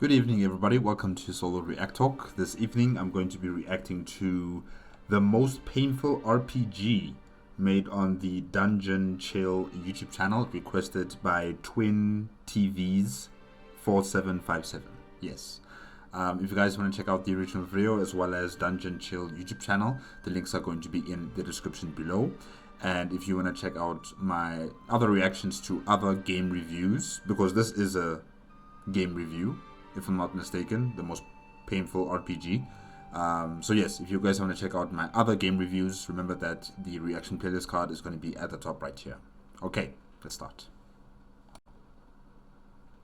Good evening, everybody. Welcome to Solo ReacTalk. This evening, I'm going to be reacting to the most painful RPG made on the Dungeon Chill YouTube channel, requested by Twin TVs 4757. Yes. If you guys want to check out the original video as well as Dungeon Chill YouTube channel, the links are going to be in the description below. And if you want to check out my other reactions to other game reviews, because this is a game review, if I'm not mistaken, the most painful RPG. So yes, if you guys want to check out my other game reviews, remember that the reaction playlist card is going to be at the top right here. Okay, let's start.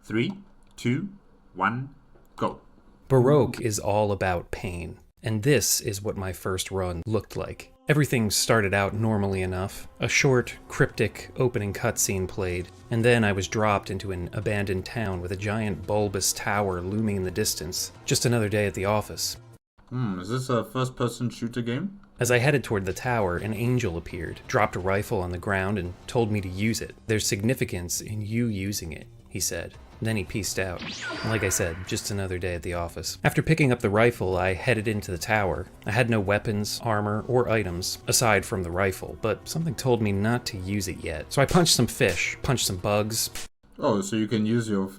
3, 2, 1, go. Baroque is all about pain, and this is what my first run looked like. Everything started out normally enough. A short, cryptic opening cutscene played, and then I was dropped into an abandoned town with a giant bulbous tower looming in the distance. Just another day at the office. Is this a first-person shooter game? As I headed toward the tower, an angel appeared, dropped a rifle on the ground, and told me to use it. There's significance in you using it, he said. Then he peaced out. Like I said, just another day at the office. After picking up the rifle, I headed into the tower. I had no weapons, armor, or items, aside from the rifle, but something told me not to use it yet. So I punched some fish, punched some bugs. Oh, so you can use your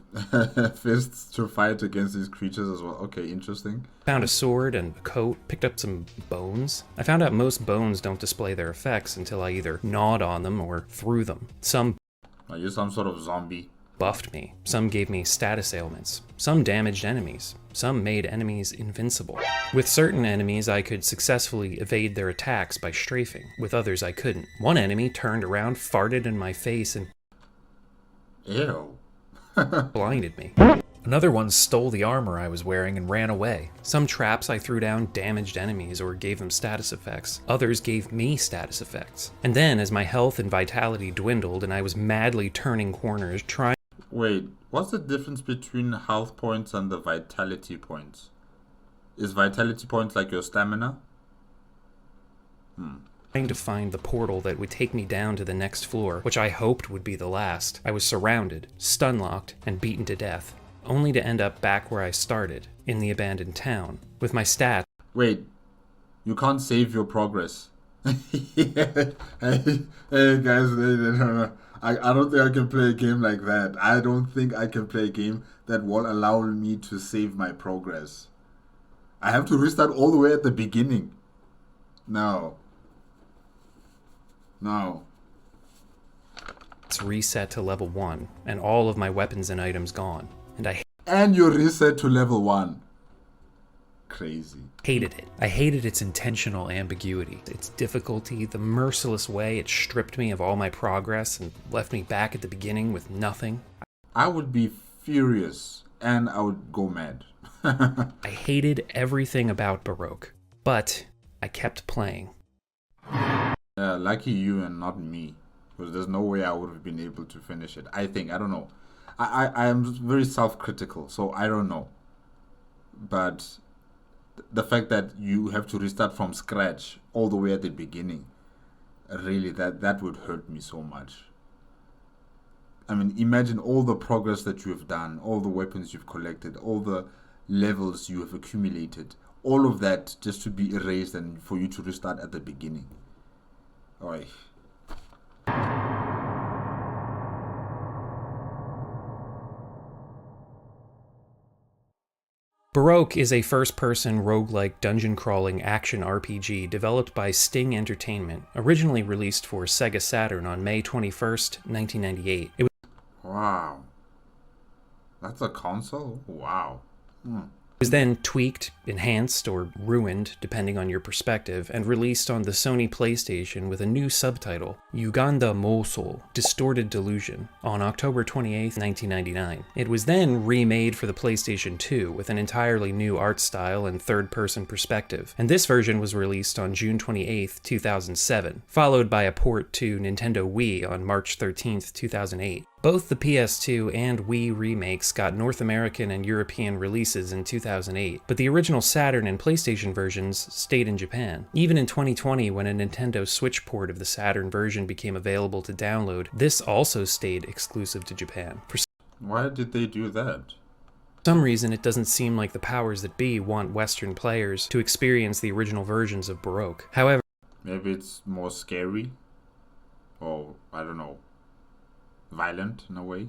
fists to fight against these creatures as well. Okay, interesting. Found a sword and a coat, picked up some bones. I found out most bones don't display their effects until I either gnawed on them or threw them. Some Are you some sort of zombie? Buffed me. Some gave me status ailments. Some damaged enemies. Some made enemies invincible. With certain enemies, I could successfully evade their attacks by strafing. With others, I couldn't. One enemy turned around, farted in my face, and Ew. blinded me. Another one stole the armor I was wearing and ran away. Some traps I threw down damaged enemies or gave them status effects. Others gave me status effects. And then, as my health and vitality dwindled and I was madly turning corners, trying Wait, what's the difference between health points and the vitality points? Is vitality points like your stamina? to find the portal that would take me down to the next floor, which I hoped would be the last, I was surrounded, stun-locked, and beaten to death, only to end up back where I started, in the abandoned town, with my stats. Wait, you can't save your progress. Hey guys, no. I don't think I can play a game like that. I don't think I can play a game that will allow me to save my progress. I have to restart all the way at the beginning. No. It's reset to level 1, and all of my weapons and items gone, And you reset to level 1. Crazy. hated it. I hated its intentional ambiguity, its difficulty, the merciless way it stripped me of all my progress and left me back at the beginning with nothing. I would be furious and I would go mad. I hated everything about Baroque, but I kept playing. Lucky you and not me, because there's no way I would have been able to finish it. I don't know. I am very self-critical, so I don't know. But the fact that you have to restart from scratch all the way at the beginning, really, that would hurt me so much. I mean, imagine all the progress that you have done, all the weapons you've collected, all the levels you have accumulated, all of that just to be erased and for you to restart at the beginning. Oy. Baroque is a first-person roguelike dungeon-crawling action RPG developed by Sting Entertainment, originally released for Sega Saturn on May 21st, 1998. It Wow. That's a console? Wow. was then tweaked, enhanced, or ruined, depending on your perspective, and released on the Sony PlayStation with a new subtitle, Uganda Mosul, Distorted Delusion, on October 28, 1999. It was then remade for the PlayStation 2 with an entirely new art style and third-person perspective, and this version was released on June 28, 2007, followed by a port to Nintendo Wii on March 13, 2008. Both the PS2 and Wii remakes got North American and European releases in 2008, but the original Saturn and PlayStation versions stayed in Japan. Even in 2020, when a Nintendo Switch port of the Saturn version became available to download, this also stayed exclusive to Japan. For Why did they do that? some reason, it doesn't seem like the powers that be want Western players to experience the original versions of Baroque. However, maybe it's more scary, or I don't know, violent in a way.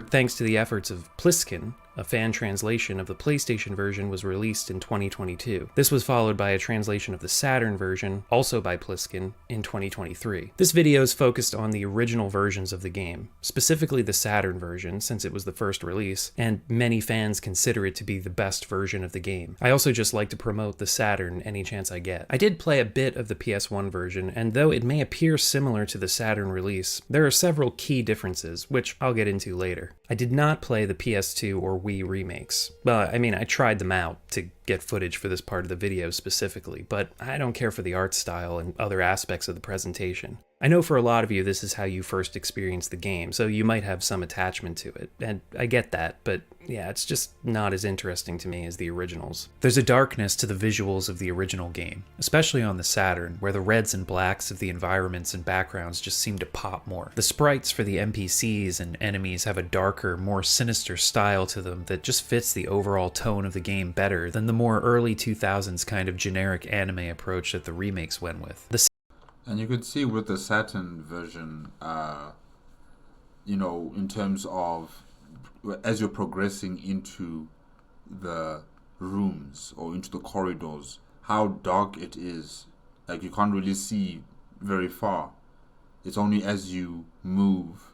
thanks to the efforts of Pliskin, a fan translation of the PlayStation version was released in 2022. This was followed by a translation of the Saturn version, also by Pliskin, in 2023. This video is focused on the original versions of the game, specifically the Saturn version, since it was the first release, and many fans consider it to be the best version of the game. I also just like to promote the Saturn any chance I get. I did play a bit of the PS1 version, and though it may appear similar to the Saturn release, there are several key differences, which I'll get into later. I did not play the PS2 or Wii remakes. Well, I mean, I tried them out to get footage for this part of the video specifically, but I don't care for the art style and other aspects of the presentation. I know for a lot of you this is how you first experienced the game, so you might have some attachment to it, and I get that, but yeah, it's just not as interesting to me as the originals. There's a darkness to the visuals of the original game, especially on the Saturn, where the reds and blacks of the environments and backgrounds just seem to pop more. The sprites for the NPCs and enemies have a darker, more sinister style to them that just fits the overall tone of the game better than the more early 2000s kind of generic anime approach that the remakes went with. And you could see with the Saturn version, in terms of as you're progressing into the rooms or into the corridors, how dark it is. Like, you can't really see very far. It's only as you move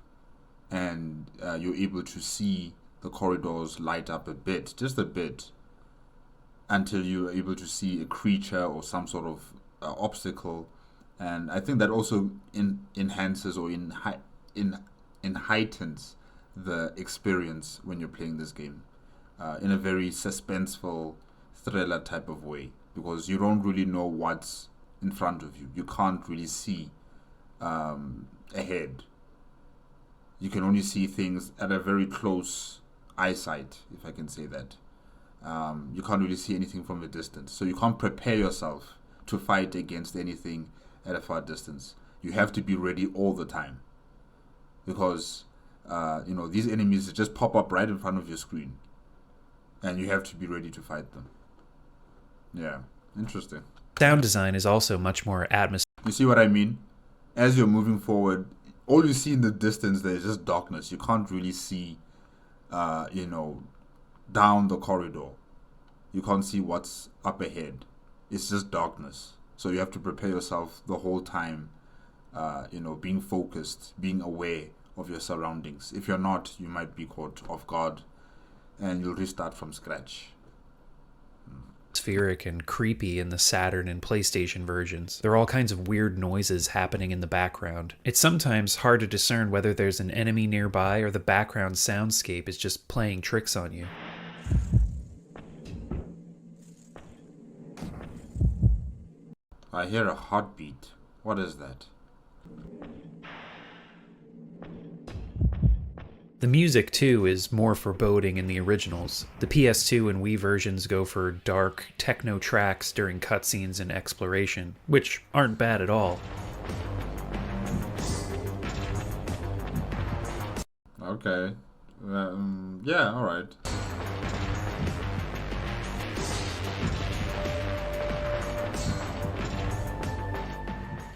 and you're able to see the corridors light up a bit, just a bit, until you're able to see a creature or some sort of obstacle. And I think that also enhances or heightens the experience when you're playing this game in a very suspenseful thriller type of way, because you don't really know what's in front of you. You can't really see ahead. You can only see things at a very close eyesight, if I can say that. You can't really see anything from a distance, so you can't prepare yourself to fight against anything at a far distance. You have to be ready all the time, because these enemies just pop up right in front of your screen, and you have to be ready to fight them. Yeah, interesting. Sound design is also much more atmospheric. You see what I mean? As you're moving forward, all you see in the distance, there's just darkness. You can't really see, down the corridor. You can't see what's up ahead. It's just darkness. So you have to prepare yourself the whole time, being focused, being aware of your surroundings. If you're not, you might be caught off guard and you'll restart from scratch. Atmospheric and creepy in the Saturn and PlayStation versions. There are all kinds of weird noises happening in the background. It's sometimes hard to discern whether there's an enemy nearby or the background soundscape is just playing tricks on you. I hear a heartbeat. What is that? The music, too, is more foreboding in the originals. The PS2 and Wii versions go for dark, techno tracks during cutscenes and exploration, which aren't bad at all. Okay. Yeah, alright.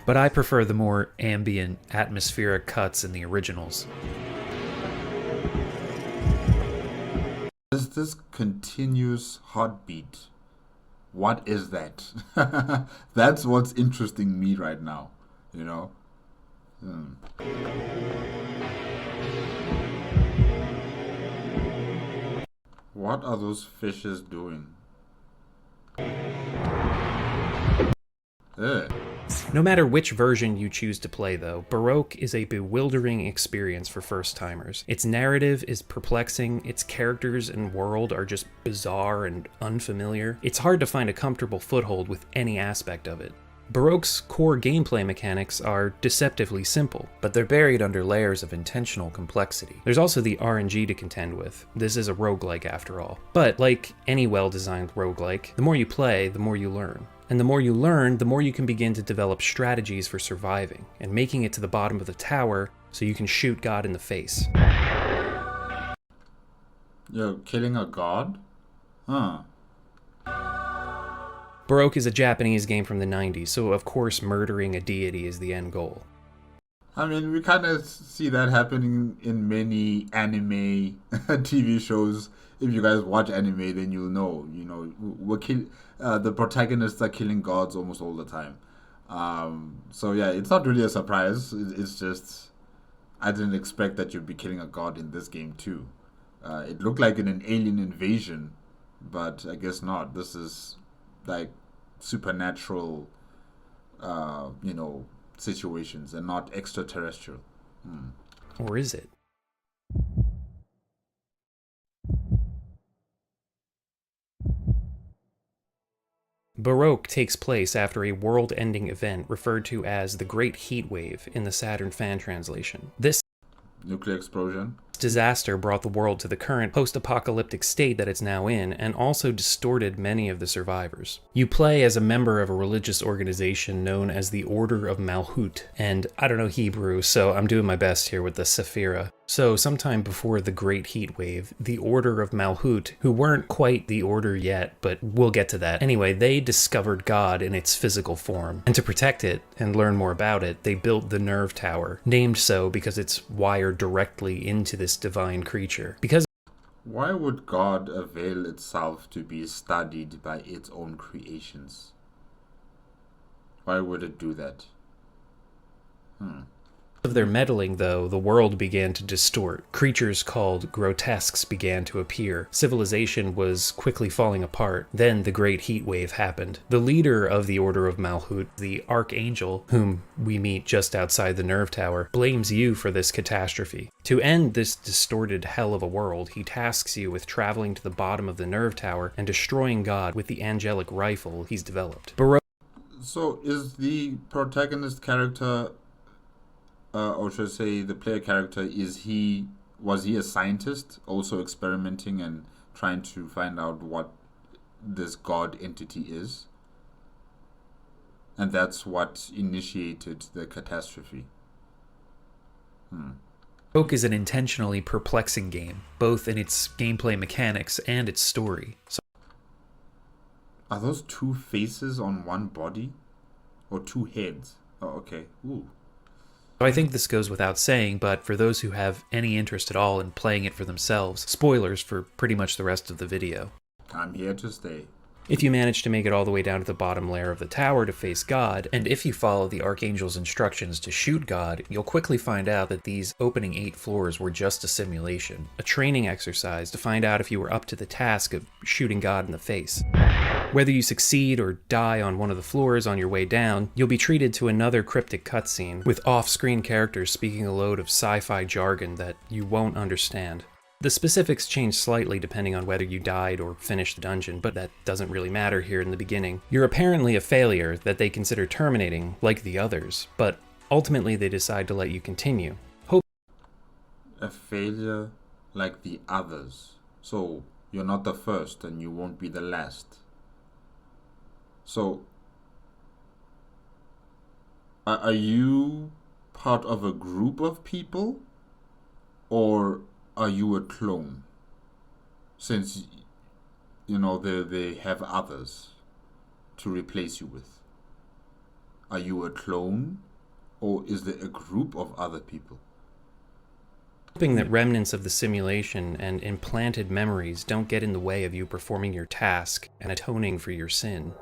But I prefer the more ambient, atmospheric cuts in the originals. Is this continuous heartbeat? What is that? That's what's interesting me right now, What are those fishes doing? Ugh. No matter which version you choose to play, though, Baroque is a bewildering experience for first-timers. Its narrative is perplexing, its characters and world are just bizarre and unfamiliar. It's hard to find a comfortable foothold with any aspect of it. Baroque's core gameplay mechanics are deceptively simple, but they're buried under layers of intentional complexity. There's also the RNG to contend with. This is a roguelike after all. But like any well-designed roguelike, the more you play, the more you learn. And the more you learn, the more you can begin to develop strategies for surviving and making it to the bottom of the tower so you can shoot God in the face. You're killing a god? Huh. Baroque is a Japanese game from the 90s, so of course murdering a deity is the end goal. I mean, we kind of see that happening in many anime TV shows. If you guys watch anime, then you'll know. The protagonists are killing gods almost all the time. So yeah, it's not really a surprise. It's just I didn't expect that you'd be killing a god in this game too. It looked like an alien invasion, but I guess not. This is like supernatural, situations and not extraterrestrial. Or is it? Baroque takes place after a world-ending event referred to as the Great Heat Wave in the Saturn fan translation. This Nuclear explosion. disaster brought the world to the current post-apocalyptic state that it's now in, and also distorted many of the survivors. You play as a member of a religious organization known as the Order of Malhut, and I don't know Hebrew, so I'm doing my best here with the Sephira. So sometime before the Great Heat Wave, the Order of Malhut, who weren't quite the Order yet, but we'll get to that. Anyway, they discovered God in its physical form, and to protect it and learn more about it, they built the Nerve Tower, named so because it's wired directly into this divine creature. Why would God avail itself to be studied by its own creations? Why would it do that? Of their meddling, though, the world began to distort. Creatures called grotesques began to appear. Civilization was quickly falling apart. Then the Great Heat Wave happened. The leader of the Order of Malhut, the Archangel, whom we meet just outside the Nerve Tower, blames you for this catastrophe. To end this distorted hell of a world, he tasks you with traveling to the bottom of the Nerve Tower and destroying God with the angelic rifle he's developed. So is the protagonist character, or should I say the player character, was he a scientist also experimenting and trying to find out what this god entity is? And that's what initiated the catastrophe. Baroque is an intentionally perplexing game, both in its gameplay mechanics and its story. Are those two faces on one body? Or two heads? Oh, okay. Ooh. So I think this goes without saying, but for those who have any interest at all in playing it for themselves, spoilers for pretty much the rest of the video. I'm here to stay. If you manage to make it all the way down to the bottom layer of the tower to face God, and if you follow the Archangel's instructions to shoot God, you'll quickly find out that these opening 8 floors were just a simulation, a training exercise to find out if you were up to the task of shooting God in the face. Whether you succeed or die on one of the floors on your way down, you'll be treated to another cryptic cutscene, with off-screen characters speaking a load of sci-fi jargon that you won't understand. The specifics change slightly depending on whether you died or finished the dungeon, but that doesn't really matter here in the beginning. You're apparently a failure that they consider terminating, like the others, but ultimately they decide to let you continue. A failure like the others. So you're not the first and you won't be the last. So are you part of a group of people, or are you a clone? Since they have others to replace you with. Are you a clone, or is there a group of other people? Hoping that remnants of the simulation and implanted memories don't get in the way of you performing your task and atoning for your sin.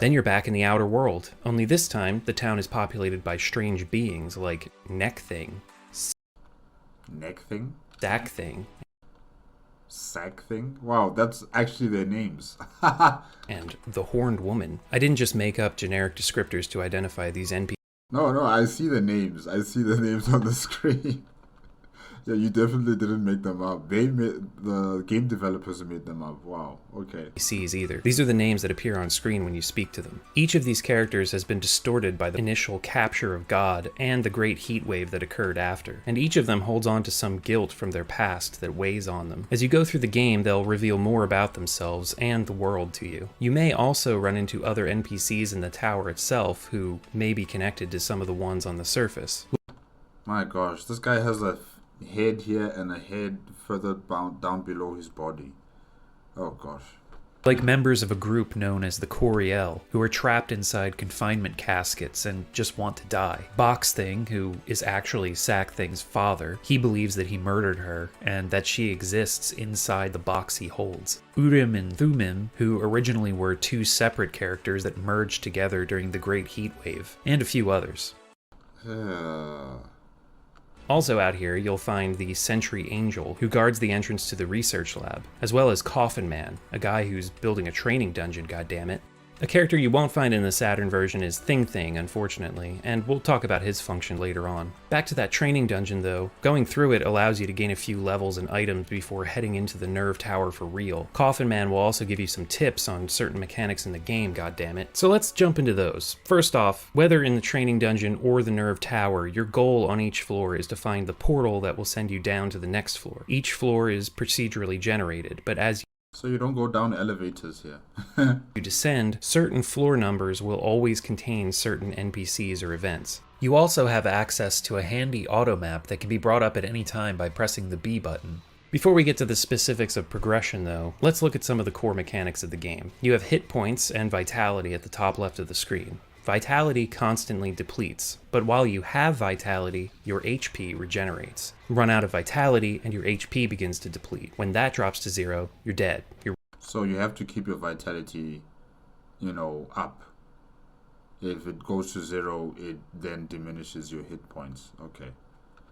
Then you're back in the outer world, only this time the town is populated by strange beings like Neck Thing, Neck Thing? Sack Thing, Sack Thing? Wow, that's actually their names. and the Horned Woman. I didn't just make up generic descriptors to identify these NPCs. No, I see the names. I see the names on the screen. Yeah, you definitely didn't make them up. The game developers made them up. Wow. Okay. NPCs either. These are the names that appear on screen when you speak to them. Each of these characters has been distorted by the initial capture of God and the great heat wave that occurred after, and each of them holds on to some guilt from their past that weighs on them. As you go through the game, they'll reveal more about themselves and the world to you. You may also run into other NPCs in the tower itself who may be connected to some of the ones on the surface. My gosh, this guy has a head here and a head further down below his body. Oh gosh. Like members of a group known as the Coriel, who are trapped inside confinement caskets and just want to die. Box Thing, who is actually Sack Thing's father, he believes that he murdered her and that she exists inside the box he holds. Urim and Thummim, who originally were two separate characters that merged together during the Great Heat Wave, and a few others. Also out here, you'll find the Sentry Angel, who guards the entrance to the research lab, as well as Coffin Man, a guy who's building a training dungeon, goddammit. A character you won't find in the Saturn version is Thing, unfortunately, and we'll talk about his function later on. Back to that training dungeon though, going through it allows you to gain a few levels and items before heading into the Nerve Tower for real. Coffin Man will also give you some tips on certain mechanics in the game, goddammit. So let's jump into those. First off, whether in the training dungeon or the Nerve Tower, your goal on each floor is to find the portal that will send you down to the next floor. Each floor is procedurally generated, but as So you don't go down elevators here. you descend, certain floor numbers will always contain certain NPCs or events. You also have access to a handy auto map that can be brought up at any time by pressing the B button. Before we get to the specifics of progression though, let's look at some of the core mechanics of the game. You have hit points and vitality at the top left of the screen. Vitality constantly depletes, but while you have vitality, your HP regenerates. Run out of vitality and your HP begins to deplete. When that drops to 0, you're dead. So you have to keep your vitality, up. If it goes to 0, it then diminishes your hit points. Okay.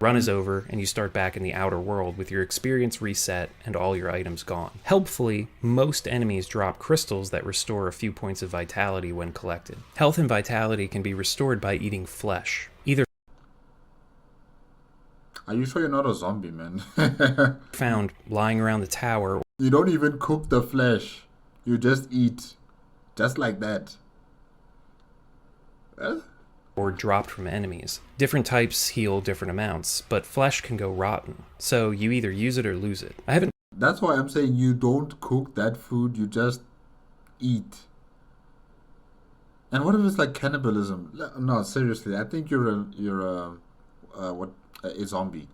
Run is over, and you start back in the outer world with your experience reset and all your items gone. Helpfully, most enemies drop crystals that restore a few points of vitality when collected. Health and vitality can be restored by eating flesh. Either Are you sure you're not a zombie, man? found lying around the tower. You don't even cook the flesh. You just eat. Just like that. Or dropped from enemies. Different types heal different amounts, but flesh can go rotten, so you either use it or lose it. That's why I'm saying you don't cook that food, you just eat. And what if it's like cannibalism? No, seriously, I think you're a zombie.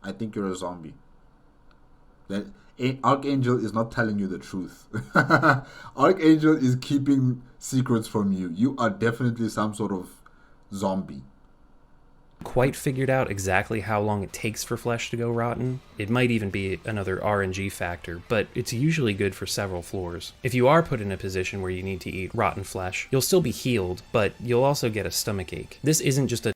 I think you're a zombie. That Archangel is not telling you the truth. Archangel is keeping secrets from you. You are definitely some sort of zombie. Quite figured out exactly how long it takes for flesh to go rotten. It might even be another RNG factor, but it's usually good for several floors. If you are put in a position where you need to eat rotten flesh, you'll still be healed, but you'll also get a stomachache. This isn't just a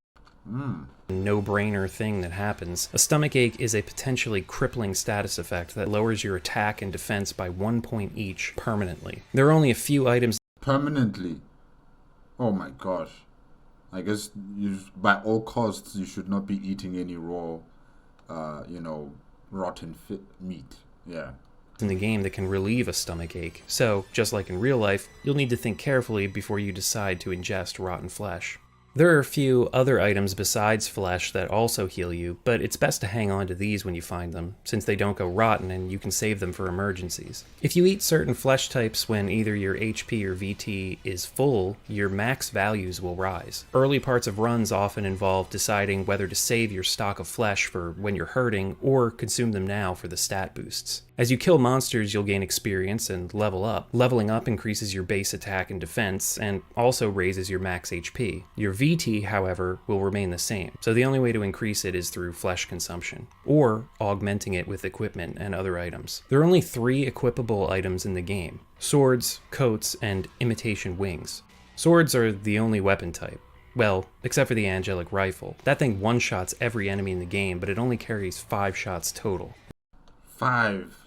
no-brainer thing that happens. A stomachache is a potentially crippling status effect that lowers your attack and defense by 1 point each permanently. There are only a few items Permanently? Oh my gosh. I guess by all costs you should not be eating any raw, rotten meat. Yeah. in the game that can relieve a stomachache. So, just like in real life, you'll need to think carefully before you decide to ingest rotten flesh. There are a few other items besides flesh that also heal you, but it's best to hang on to these when you find them, since they don't go rotten and you can save them for emergencies. If you eat certain flesh types when either your HP or VT is full, your max values will rise. Early parts of runs often involve deciding whether to save your stock of flesh for when you're hurting or consume them now for the stat boosts. As you kill monsters, you'll gain experience and level up. Leveling up increases your base attack and defense, and also raises your max HP. Your VT, however, will remain the same, so the only way to increase it is through flesh consumption, or augmenting it with equipment and other items. There are only 3 equipable items in the game: swords, coats, and imitation wings. Swords are the only weapon type. Well, except for the angelic rifle. That thing one-shots every enemy in the game, but it only carries 5 shots total. 5.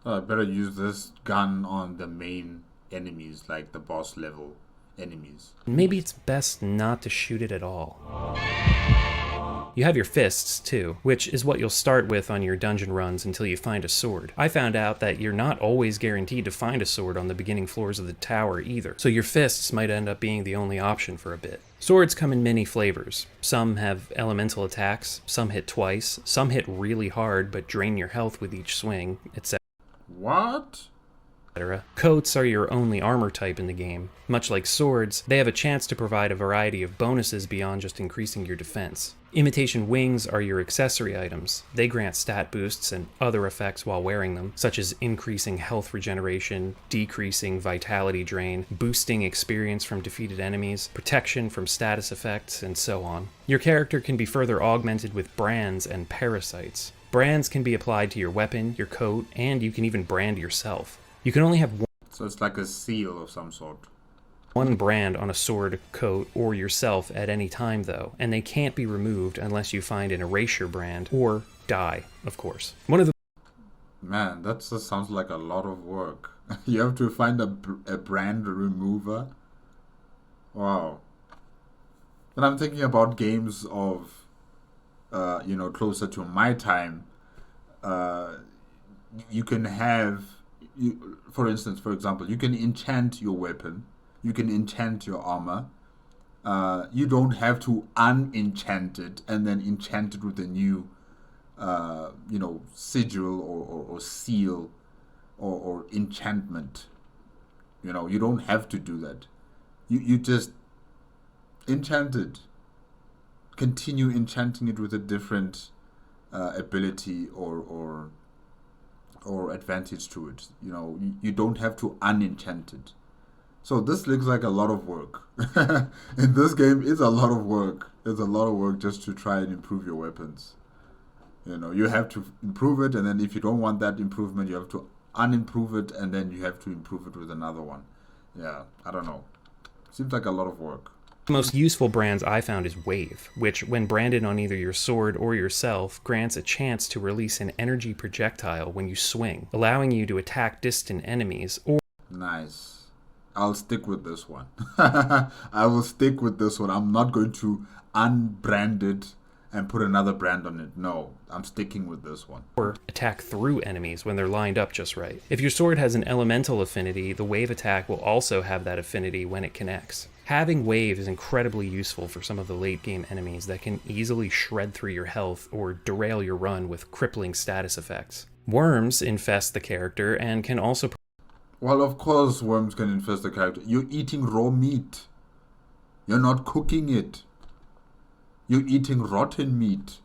I better use this gun on the main enemies, like the boss level enemies. Maybe it's best not to shoot it at all. You have your fists, too, which is what you'll start with on your dungeon runs until you find a sword. I found out that you're not always guaranteed to find a sword on the beginning floors of the tower either, so your fists might end up being the only option for a bit. Swords come in many flavors. Some have elemental attacks, some hit twice, some hit really hard but drain your health with each swing, etc. What? Coats are your only armor type in the game. Much like swords, they have a chance to provide a variety of bonuses beyond just increasing your defense. Imitation wings are your accessory items. They grant stat boosts and other effects while wearing them, such as increasing health regeneration, decreasing vitality drain, boosting experience from defeated enemies, protection from status effects, and so on. Your character can be further augmented with brands and parasites. Brands can be applied to your weapon, your coat, and you can even brand yourself. You can only have one. So it's like a seal of some sort. One brand on a sword, coat, or yourself at any time, though, and they can't be removed unless you find an erasure brand, or die, of course. Man, that just sounds like a lot of work. You have to find a brand remover. Wow. And I'm thinking about games of, closer to my time. You can have, for example, you can enchant your weapon. You can enchant your armor. You don't have to unenchant it and then enchant it with a new, sigil or seal or enchantment. You don't have to do that. You just enchant it. Continue enchanting it with a different ability or advantage to it. You don't have to unenchant it. So this looks like a lot of work. In this game, it's a lot of work. It's a lot of work just to try and improve your weapons. You have to improve it, and then if you don't want that improvement, you have to unimprove it, and then you have to improve it with another one. Yeah, I don't know. Seems like a lot of work. The most useful brands I found is Wave, which, when branded on either your sword or yourself, grants a chance to release an energy projectile when you swing, allowing you to attack distant enemies or... Nice. I'll stick with this one. I will stick with this one. I'm not going to unbrand it and put another brand on it. No, I'm sticking with this one. Or attack through enemies when they're lined up just right. If your sword has an elemental affinity, the wave attack will also have that affinity when it connects. Having wave is incredibly useful for some of the late game enemies that can easily shred through your health or derail your run with crippling status effects. Worms infest the character and can also... Well, of course worms can infest the character. You're eating raw meat. You're not cooking it. You're eating rotten meat.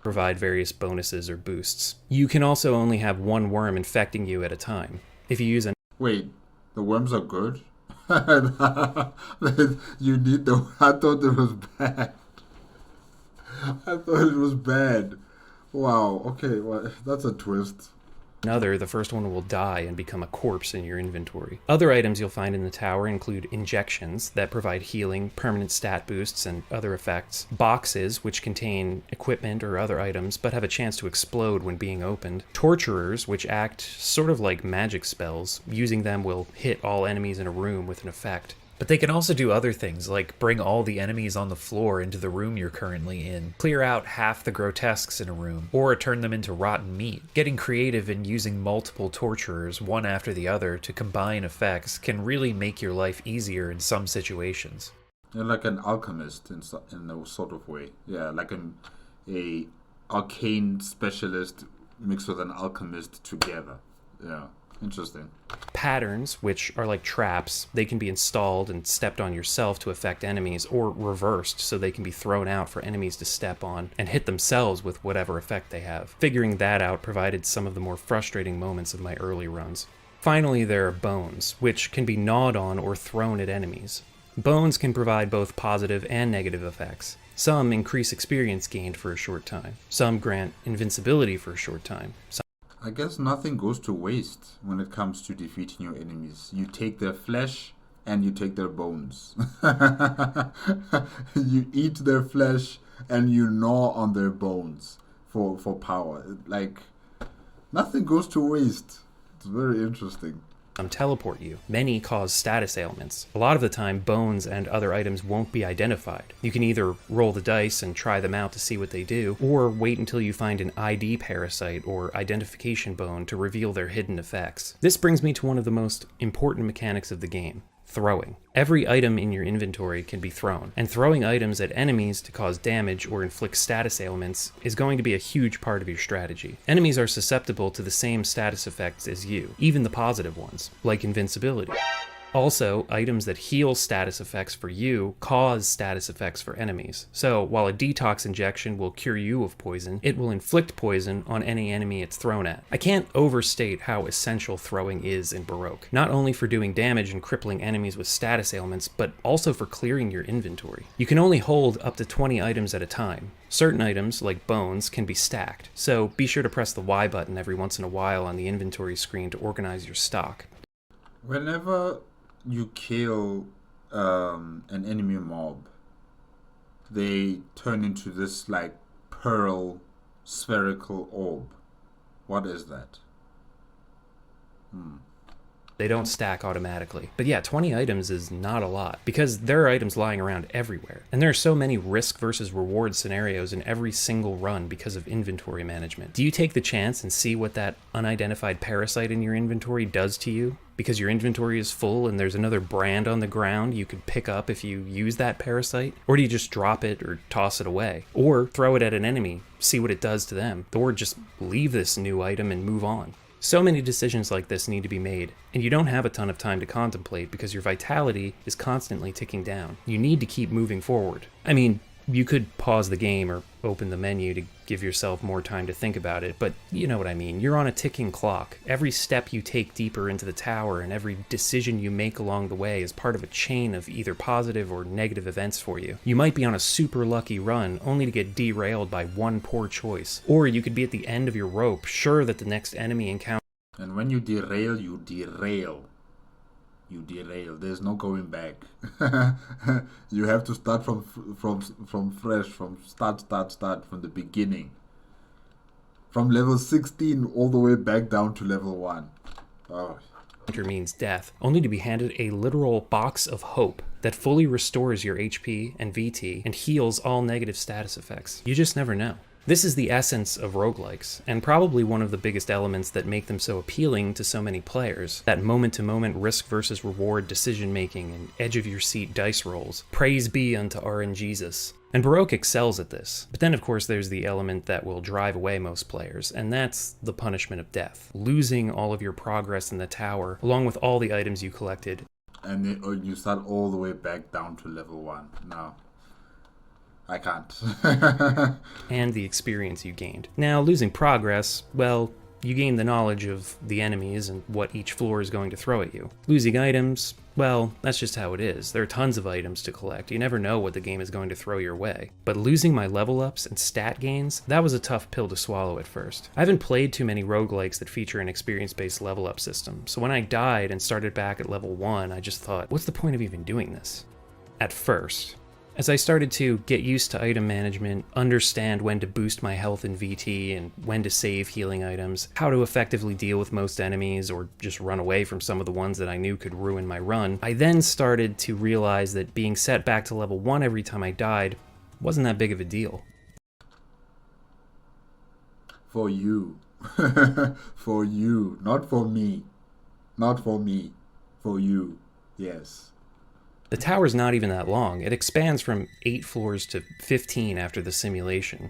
Provide various bonuses or boosts. You can also only have one worm infecting you at a time. If you use Wait, the worms are good? You need the... I thought it was bad. I thought it was bad. Wow, okay, well, that's a twist. another, the first one will die and become a corpse in your inventory. Other items you'll find in the tower include injections that provide healing, permanent stat boosts, and other effects, boxes which contain equipment or other items but have a chance to explode when being opened, torturers which act sort of like magic spells. Using them will hit all enemies in a room with an effect. But they can also do other things, like bring all the enemies on the floor into the room you're currently in, clear out half the grotesques in a room, or turn them into rotten meat. Getting creative and using multiple torturers, one after the other, to combine effects can really make your life easier in some situations. You're like an alchemist in a sort of way. Yeah, like a arcane specialist mixed with an alchemist together. Yeah. Interesting. Patterns, which are like traps, they can be installed and stepped on yourself to affect enemies, or reversed so they can be thrown out for enemies to step on and hit themselves with whatever effect they have. Figuring that out provided some of the more frustrating moments of my early runs. Finally, there are bones, which can be gnawed on or thrown at enemies. Bones can provide both positive and negative effects. Some increase experience gained for a short time. Some grant invincibility for a short time. I guess nothing goes to waste when it comes to defeating your enemies. You take their flesh and you take their bones. You eat their flesh and you gnaw on their bones for power. Like, nothing goes to waste. It's very interesting. Some teleport you. Many cause status ailments. A lot of the time, bones and other items won't be identified. You can either roll the dice and try them out to see what they do, or wait until you find an ID parasite or identification bone to reveal their hidden effects. This brings me to one of the most important mechanics of the game. Throwing. Every item in your inventory can be thrown, and throwing items at enemies to cause damage or inflict status ailments is going to be a huge part of your strategy. Enemies are susceptible to the same status effects as you, even the positive ones, like invincibility. Also, items that heal status effects for you cause status effects for enemies. So, while a detox injection will cure you of poison, it will inflict poison on any enemy it's thrown at. I can't overstate how essential throwing is in Baroque, not only for doing damage and crippling enemies with status ailments, but also for clearing your inventory. You can only hold up to 20 items at a time. Certain items, like bones, can be stacked, so be sure to press the Y button every once in a while on the inventory screen to organize your stock. Whenever you kill an enemy mob, they turn into this like pearl spherical orb. What is that? They don't stack automatically. But yeah, 20 items is not a lot, because there are items lying around everywhere. And there are so many risk versus reward scenarios in every single run because of inventory management. Do you take the chance and see what that unidentified parasite in your inventory does to you? Because your inventory is full and there's another brand on the ground you could pick up if you use that parasite? Or do you just drop it or toss it away? Or throw it at an enemy, see what it does to them? Or just leave this new item and move on? So many decisions like this need to be made, and you don't have a ton of time to contemplate because your vitality is constantly ticking down. You need to keep moving forward. I mean, you could pause the game or open the menu to give yourself more time to think about it, but you know what I mean. You're on a ticking clock. Every step you take deeper into the tower and every decision you make along the way is part of a chain of either positive or negative events for you. You might be on a super lucky run only to get derailed by one poor choice, or you could be at the end of your rope, sure that the next enemy encounter. And when you derail, you derail. You derail. There's no going back. You have to start from fresh, from start from the beginning. From level 16 all the way back down to level 1. Oh. Means death, only to be handed a literal box of hope that fully restores your HP and VT and heals all negative status effects. You just never know. This is the essence of roguelikes, and probably one of the biggest elements that make them so appealing to so many players. That moment-to-moment risk versus reward decision-making and edge-of-your-seat dice rolls. Praise be unto RNGesus. And Baroque excels at this. But then, of course, there's the element that will drive away most players, and that's the punishment of death. Losing all of your progress in the tower, along with all the items you collected. And you start all the way back down to level 1. No. I can't. And the experience you gained. Now, losing progress, well, you gain the knowledge of the enemies and what each floor is going to throw at you. Losing items, well, that's just how it is. There are tons of items to collect. You never know what the game is going to throw your way. But losing my level ups and stat gains, that was a tough pill to swallow at first. I haven't played too many roguelikes that feature an experience-based level up system, so when I died and started back at level 1, I just thought, what's the point of even doing this? At first. As I started to get used to item management, understand when to boost my health and VT and when to save healing items, how to effectively deal with most enemies or just run away from some of the ones that I knew could ruin my run, I then started to realize that being set back to level 1 every time I died wasn't that big of a deal. For you. For you. Not for me. Not for me. For you. Yes. The tower's not even that long. It expands from 8 floors to 15 after the simulation.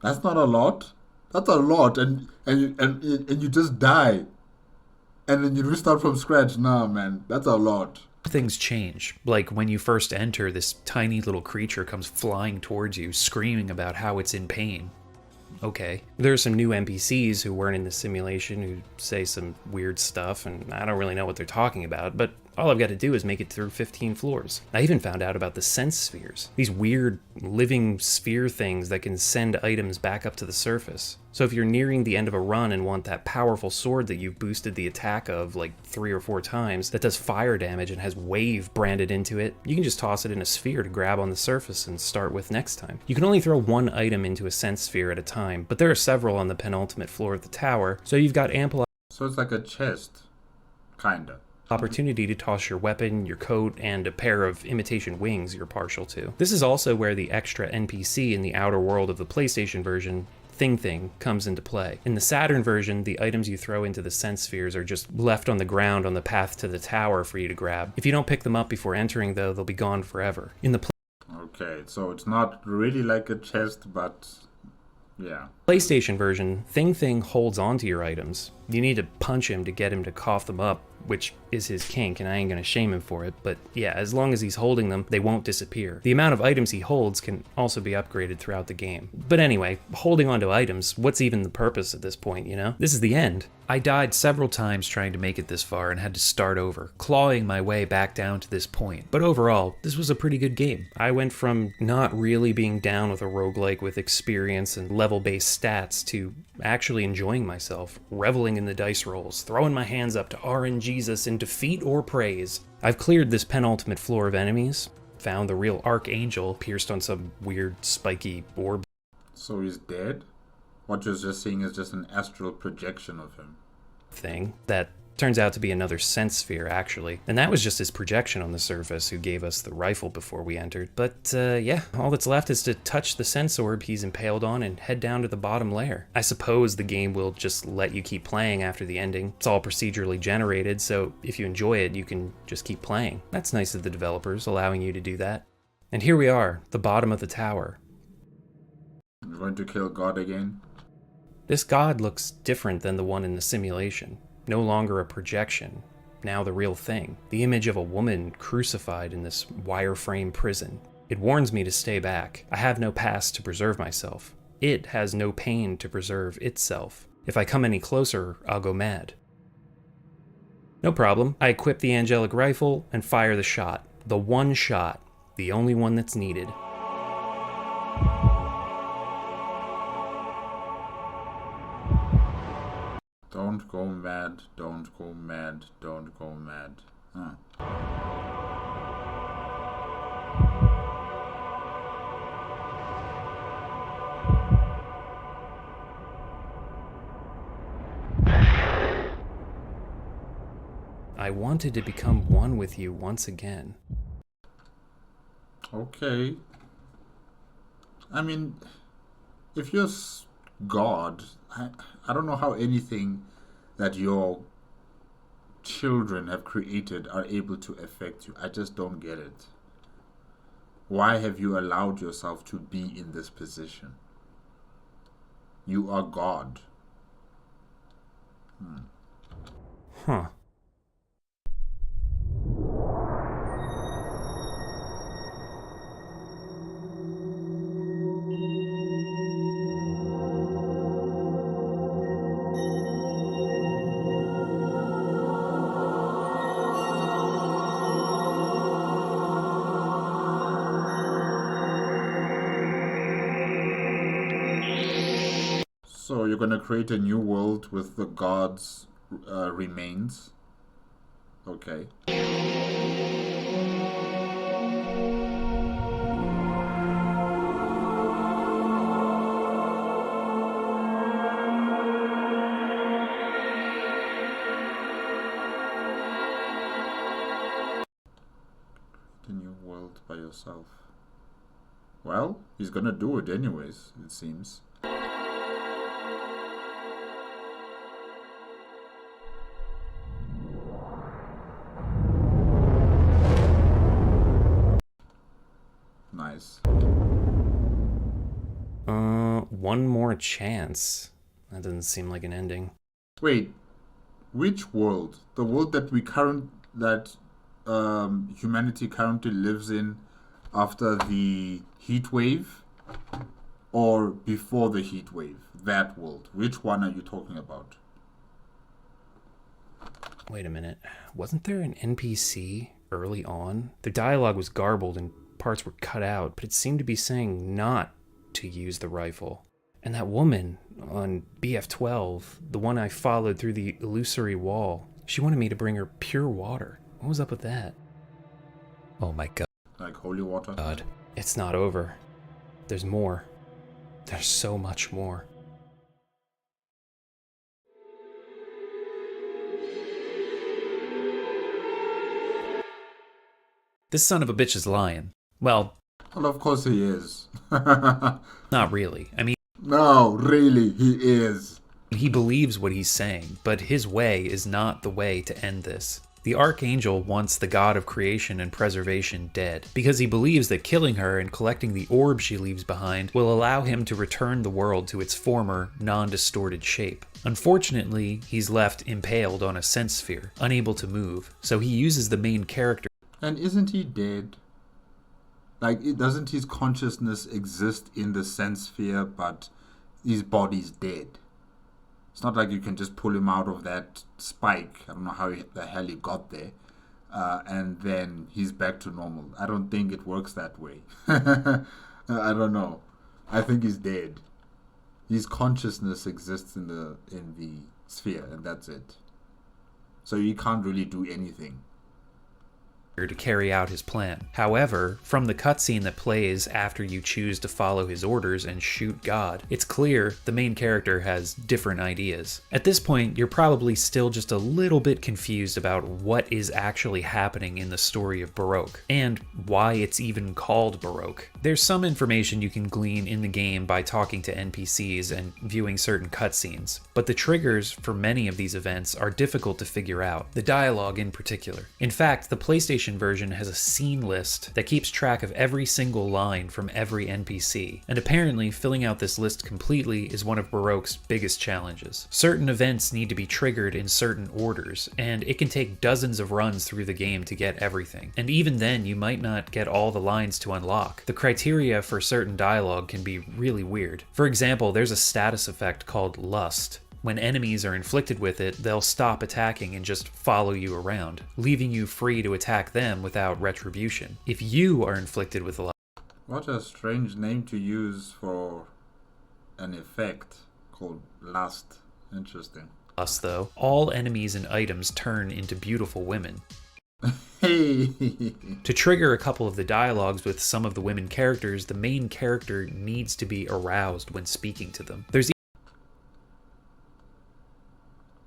That's not a lot. That's a lot, and you just die, and then you restart from scratch. Nah, man, that's a lot. Things change. Like when you first enter, this tiny little creature comes flying towards you, screaming about how it's in pain. Okay. There are some new NPCs who weren't in the simulation who say some weird stuff, and I don't really know what they're talking about, but all I've got to do is make it through 15 floors. I even found out about the sense spheres. These weird living sphere things that can send items back up to the surface. So if you're nearing the end of a run and want that powerful sword that you've boosted the attack of like 3 or 4 times that does fire damage and has wave branded into it, you can just toss it in a sphere to grab on the surface and start with next time. You can only throw 1 item into a sense sphere at a time, but there are several on the penultimate floor of the tower, so you've got ample. So it's like a chest, kinda. Opportunity to toss your weapon, your coat, and a pair of imitation wings you're partial to. This is also where the extra NPC in the outer world of the PlayStation version, Thing, comes into play. In the Saturn version, the items you throw into the sense spheres are just left on the ground on the path to the tower for you to grab. If you don't pick them up before entering, though, they'll be gone forever. In the Okay, so it's not really like a chest, but yeah. PlayStation version, Thing holds onto your items. You need to punch him to get him to cough them up, which is his kink, and I ain't gonna shame him for it, but yeah, as long as he's holding them, they won't disappear. The amount of items he holds can also be upgraded throughout the game. But anyway, holding onto items, what's even the purpose at this point, you know? This is the end. I died several times trying to make it this far and had to start over, clawing my way back down to this point. But overall, this was a pretty good game. I went from not really being down with a roguelike with experience and level-based stats to actually enjoying myself, reveling in the dice rolls, throwing my hands up to RNGesus in defeat or praise. I've cleared this penultimate floor of enemies, found the real Archangel pierced on some weird spiky orb So he's dead? What you're just seeing is just an astral projection of him. thing that turns out to be another sense sphere, actually. And that was just his projection on the surface who gave us the rifle before we entered. But yeah, all that's left is to touch the sense orb he's impaled on and head down to the bottom layer. I suppose the game will just let you keep playing after the ending. It's all procedurally generated, so if you enjoy it, you can just keep playing. That's nice of the developers, allowing you to do that. And here we are, the bottom of the tower. You're going to kill God again? This god looks different than the one in the simulation. No longer a projection, now the real thing. The image of a woman crucified in this wireframe prison. It warns me to stay back. I have no past to preserve myself. It has no pain to preserve itself. If I come any closer, I'll go mad. No problem. I equip the angelic rifle and fire the shot. The one shot. The only one that's needed. Don't go mad, don't go mad, don't go mad. Huh. I wanted to become one with you once again. Okay. I mean, if you're God, I don't know how anything that your children have created are able to affect you. I just don't get it. Why have you allowed yourself to be in this position? You are God. Huh. So you're going to create a new world with the gods' remains? Okay. The new world by yourself. Well, he's going to do it anyways, it seems. Nice. One more chance. That doesn't seem like an ending. Wait, which world? The world that humanity currently lives in after the heat wave, or before the heat wave? That world. Which one are you talking about? Wait a minute. Wasn't there an NPC early on? The dialogue was garbled and parts were cut out, but it seemed to be saying not to use the rifle. And that woman on BF12, the one I followed through the illusory wall, she wanted me to bring her pure water. What was up with that? Oh my god. Like holy water? God, it's not over. There's more. There's so much more. This son of a bitch is lying. Well, of course he is. not really. I mean, No, really, he is. he believes what he's saying, but his way is not the way to end this. The Archangel wants the god of creation and preservation dead, because he believes that killing her and collecting the orb she leaves behind will allow him to return the world to its former, non-distorted shape. Unfortunately, he's left impaled on a sense sphere, unable to move, so he uses the main character. And isn't he dead? Like, doesn't his consciousness exist in the sense sphere, but his body's dead? It's not like you can just pull him out of that spike. I don't know how the hell he got there. And then he's back to normal. I don't think it works that way. I don't know. I think he's dead. His consciousness exists in the sphere, and that's it. So he can't really do anything To carry out his plan. However, from the cutscene that plays after you choose to follow his orders and shoot God, it's clear the main character has different ideas. At this point, you're probably still just a little bit confused about what is actually happening in the story of Baroque, and why it's even called Baroque. There's some information you can glean in the game by talking to NPCs and viewing certain cutscenes, but the triggers for many of these events are difficult to figure out, the dialogue in particular. In fact, the PlayStation version has a scene list that keeps track of every single line from every NPC, and apparently filling out this list completely is one of Baroque's biggest challenges. Certain events need to be triggered in certain orders, and it can take dozens of runs through the game to get everything. And even then, you might not get all the lines to unlock. The criteria for certain dialogue can be really weird. For example, there's a status effect called Lust. When enemies are inflicted with it, they'll stop attacking and just follow you around, leaving you free to attack them without retribution. If you are inflicted with lust... What a strange name to use for an effect called lust. Interesting. Though, all enemies and items turn into beautiful women. Hey! To trigger a couple of the dialogues with some of the women characters, the main character needs to be aroused when speaking to them. There's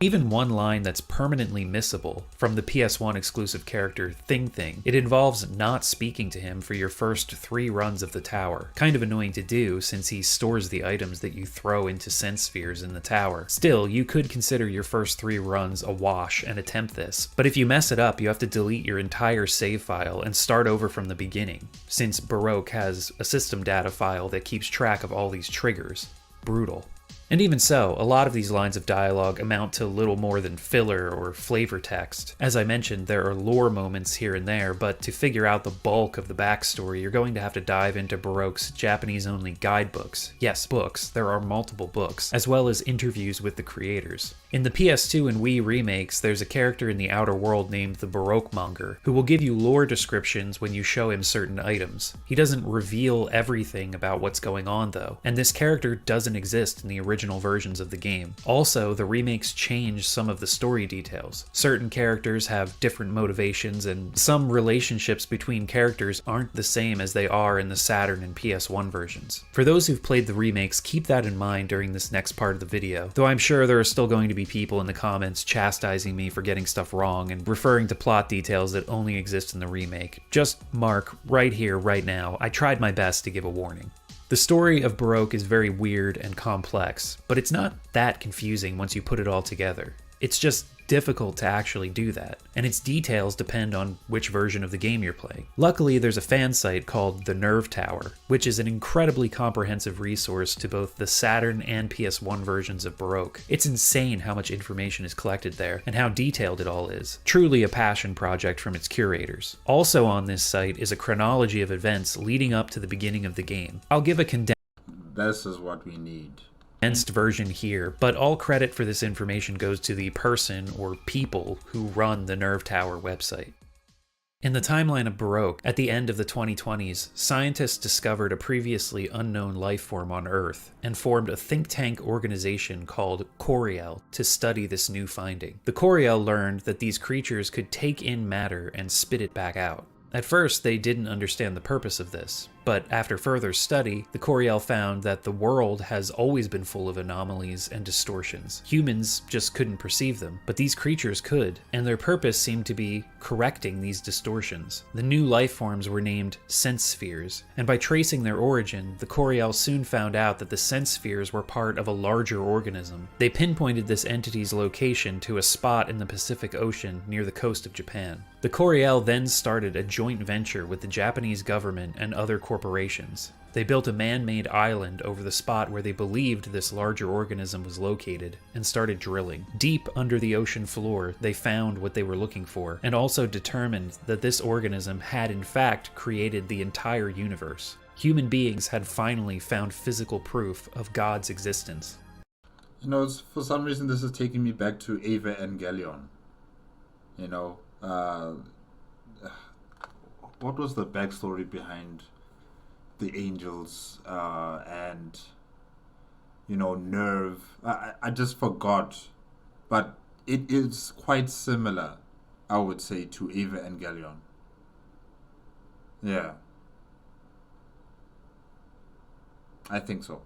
even one line that's permanently missable from the PS1 exclusive character Thing. It involves not speaking to him for your first 3 runs of the tower. Kind of annoying to do since he stores the items that you throw into sense spheres in the tower. Still, you could consider your first 3 runs a wash and attempt this, but if you mess it up, you have to delete your entire save file and start over from the beginning, since Baroque has a system data file that keeps track of all these triggers. Brutal. And even so, a lot of these lines of dialogue amount to little more than filler or flavor text. As I mentioned, there are lore moments here and there, but to figure out the bulk of the backstory, you're going to have to dive into Baroque's Japanese-only guidebooks. Yes, books. There are multiple books, as well as interviews with the creators. In the PS2 and Wii remakes, there's a character in the outer world named the Baroque Monger, who will give you lore descriptions when you show him certain items. He doesn't reveal everything about what's going on though, and this character doesn't exist in the original versions of the game. Also, the remakes change some of the story details. Certain characters have different motivations, and some relationships between characters aren't the same as they are in the Saturn and PS1 versions. For those who've played the remakes, keep that in mind during this next part of the video, though I'm sure there are still going to be people in the comments chastising me for getting stuff wrong and referring to plot details that only exist in the remake. Just mark, right here, right now, I tried my best to give a warning. The story of Baroque is very weird and complex, but it's not that confusing once you put it all together. It's just difficult to actually do that, and its details depend on which version of the game you're playing. Luckily, there's a fan site called The Nerve Tower, which is an incredibly comprehensive resource to both the Saturn and PS1 versions of Baroque. It's insane how much information is collected there, and how detailed it all is. Truly a passion project from its curators. Also on this site is a chronology of events leading up to the beginning of the game. I'll give a condensed This is what we need. version here, but all credit for this information goes to the person or people who run the Nerve Tower website. In the timeline of Baroque, at the end of the 2020s, scientists discovered a previously unknown life form on Earth and formed a think tank organization called Coriel to study this new finding. The Coriel learned that these creatures could take in matter and spit it back out. At first, they didn't understand the purpose of this, but after further study, the Coriel found that the world has always been full of anomalies and distortions. Humans just couldn't perceive them, but these creatures could, and their purpose seemed to be correcting these distortions. The new life forms were named sense spheres, and by tracing their origin, the Coriel soon found out that the sense spheres were part of a larger organism. They pinpointed this entity's location to a spot in the Pacific Ocean near the coast of Japan. The Coriel then started a joint venture with the Japanese government and other corporations. They built a man-made island over the spot where they believed this larger organism was located and started drilling. Deep under the ocean floor, they found what they were looking for and also determined that this organism had in fact created the entire universe. Human beings had finally found physical proof of God's existence. You know, for some reason this is taking me back to Evangelion. You know, what was the backstory behind the angels and, you know, Nerve? I just forgot, but it is quite similar, I would say, to Evangelion. Yeah, I think so.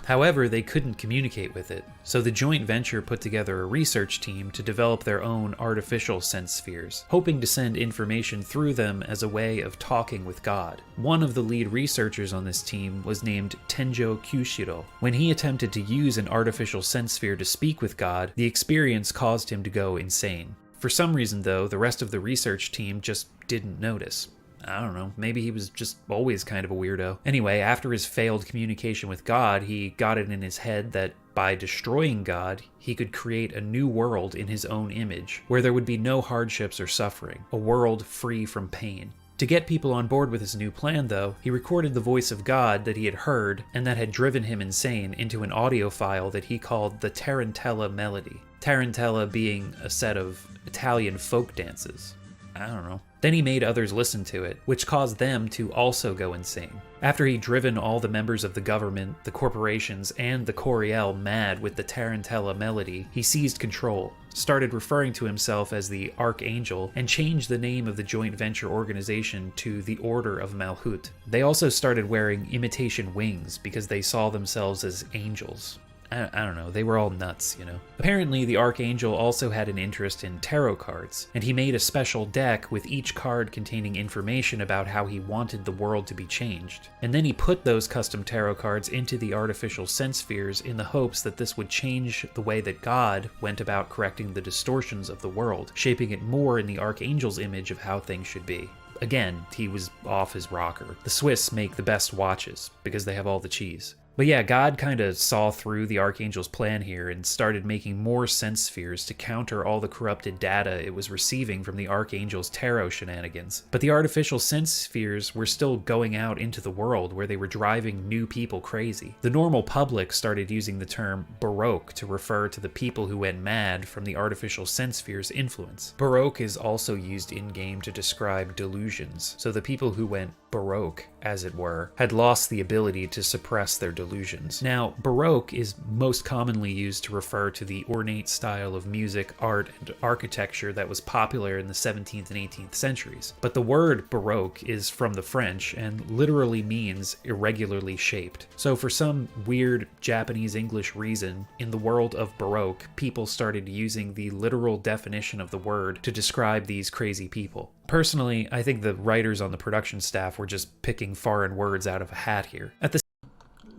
However, they couldn't communicate with it, so the joint venture put together a research team to develop their own artificial sense spheres, hoping to send information through them as a way of talking with God. One of the lead researchers on this team was named Tenjo Kyushiro. When he attempted to use an artificial sense sphere to speak with God, the experience caused him to go insane. For some reason, though, the rest of the research team just didn't notice. I don't know, maybe he was just always kind of a weirdo. Anyway, after his failed communication with God, he got it in his head that by destroying God, he could create a new world in his own image, where there would be no hardships or suffering, a world free from pain. To get people on board with his new plan, though, he recorded the voice of God that he had heard and that had driven him insane into an audio file that he called the Tarantella Melody. Tarantella being a set of Italian folk dances. I don't know. Then he made others listen to it, which caused them to also go insane. After he'd driven all the members of the government, the corporations, and the Coriel mad with the Tarantella Melody, he seized control, started referring to himself as the Archangel, and changed the name of the joint venture organization to the Order of Malhut. They also started wearing imitation wings because they saw themselves as angels. I don't know, they were all nuts, you know. Apparently, the Archangel also had an interest in tarot cards, and he made a special deck with each card containing information about how he wanted the world to be changed. And then he put those custom tarot cards into the artificial sense spheres in the hopes that this would change the way that God went about correcting the distortions of the world, shaping it more in the Archangel's image of how things should be. Again, he was off his rocker. The Swiss make the best watches because they have all the cheese. But yeah, God kind of saw through the Archangel's plan here and started making more sense spheres to counter all the corrupted data it was receiving from the Archangel's tarot shenanigans. But the artificial sense spheres were still going out into the world where they were driving new people crazy. The normal public started using the term baroque to refer to the people who went mad from the artificial sense spheres' influence. Baroque is also used in-game to describe delusions, so the people who went baroque, as it were, had lost the ability to suppress their delusions. Now, baroque is most commonly used to refer to the ornate style of music, art, and architecture that was popular in the 17th and 18th centuries. But the word baroque is from the French and literally means irregularly shaped. So for some weird Japanese-English reason, in the world of baroque, people started using the literal definition of the word to describe these crazy people. Personally, I think the writers on the production staff were just picking foreign words out of a hat here. At the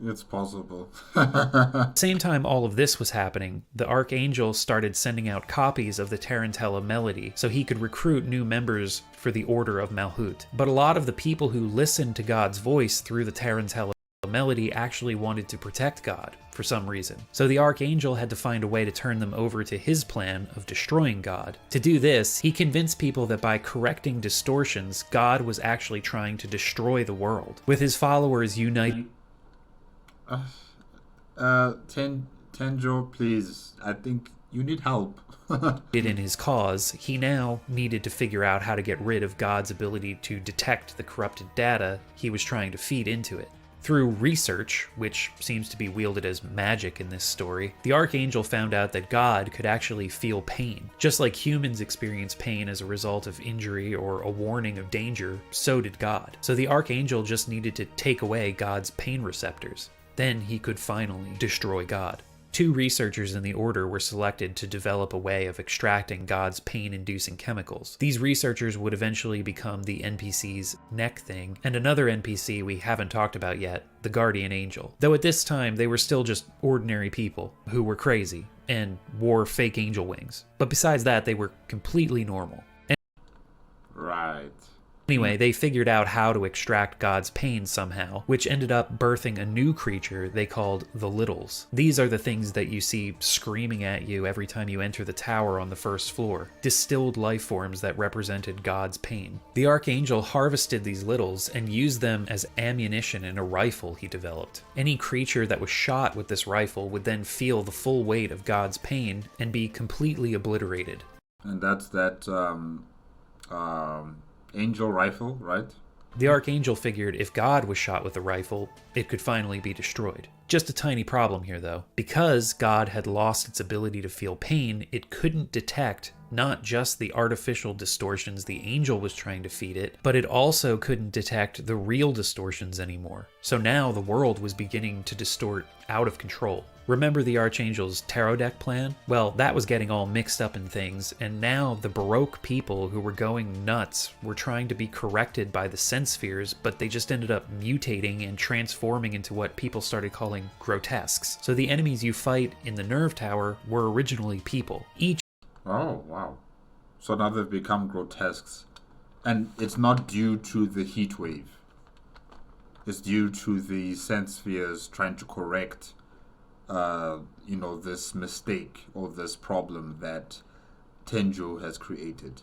It's possible. same time all of this was happening, the Archangel started sending out copies of the Tarantella Melody so he could recruit new members for the Order of Malhut. But a lot of the people who listened to God's voice through the Tarantella Melody actually wanted to protect God for some reason. So the Archangel had to find a way to turn them over to his plan of destroying God. To do this, he convinced people that by correcting distortions, God was actually trying to destroy the world. With his followers united Tenjo, please. I think you need help. in his cause, he now needed to figure out how to get rid of God's ability to detect the corrupted data he was trying to feed into it. Through research, which seems to be wielded as magic in this story, the Archangel found out that God could actually feel pain. Just like humans experience pain as a result of injury or a warning of danger, so did God. So the Archangel just needed to take away God's pain receptors. Then he could finally destroy God. 2 researchers in the Order were selected to develop a way of extracting God's pain-inducing chemicals. These researchers would eventually become the NPC's Neck Thing, and another NPC we haven't talked about yet, the Guardian Angel. Though at this time, they were still just ordinary people who were crazy and wore fake angel wings. But besides that, they were completely normal. Right. Anyway, they figured out how to extract God's pain somehow, which ended up birthing a new creature they called the Littles. These are the things that you see screaming at you every time you enter the tower on the first floor, distilled life forms that represented God's pain. The Archangel harvested these Littles and used them as ammunition in a rifle he developed. Any creature that was shot with this rifle would then feel the full weight of God's pain and be completely obliterated. And that's that angel rifle, right? The Archangel figured if God was shot with a rifle, it could finally be destroyed. Just a tiny problem here, though. Because God had lost its ability to feel pain, it couldn't detect not just the artificial distortions the angel was trying to feed it, but it also couldn't detect the real distortions anymore. So now the world was beginning to distort out of control. Remember the Archangel's tarot deck plan? Well, that was getting all mixed up in things, and now the baroque people who were going nuts were trying to be corrected by the sense spheres, but they just ended up mutating and transforming into what people started calling grotesques. So the enemies you fight in the nerve tower were originally people. Oh, wow. So now they've become grotesques. And it's not due to the heat wave. It's due to the sense spheres trying to correct this mistake or this problem that Tenjo has created.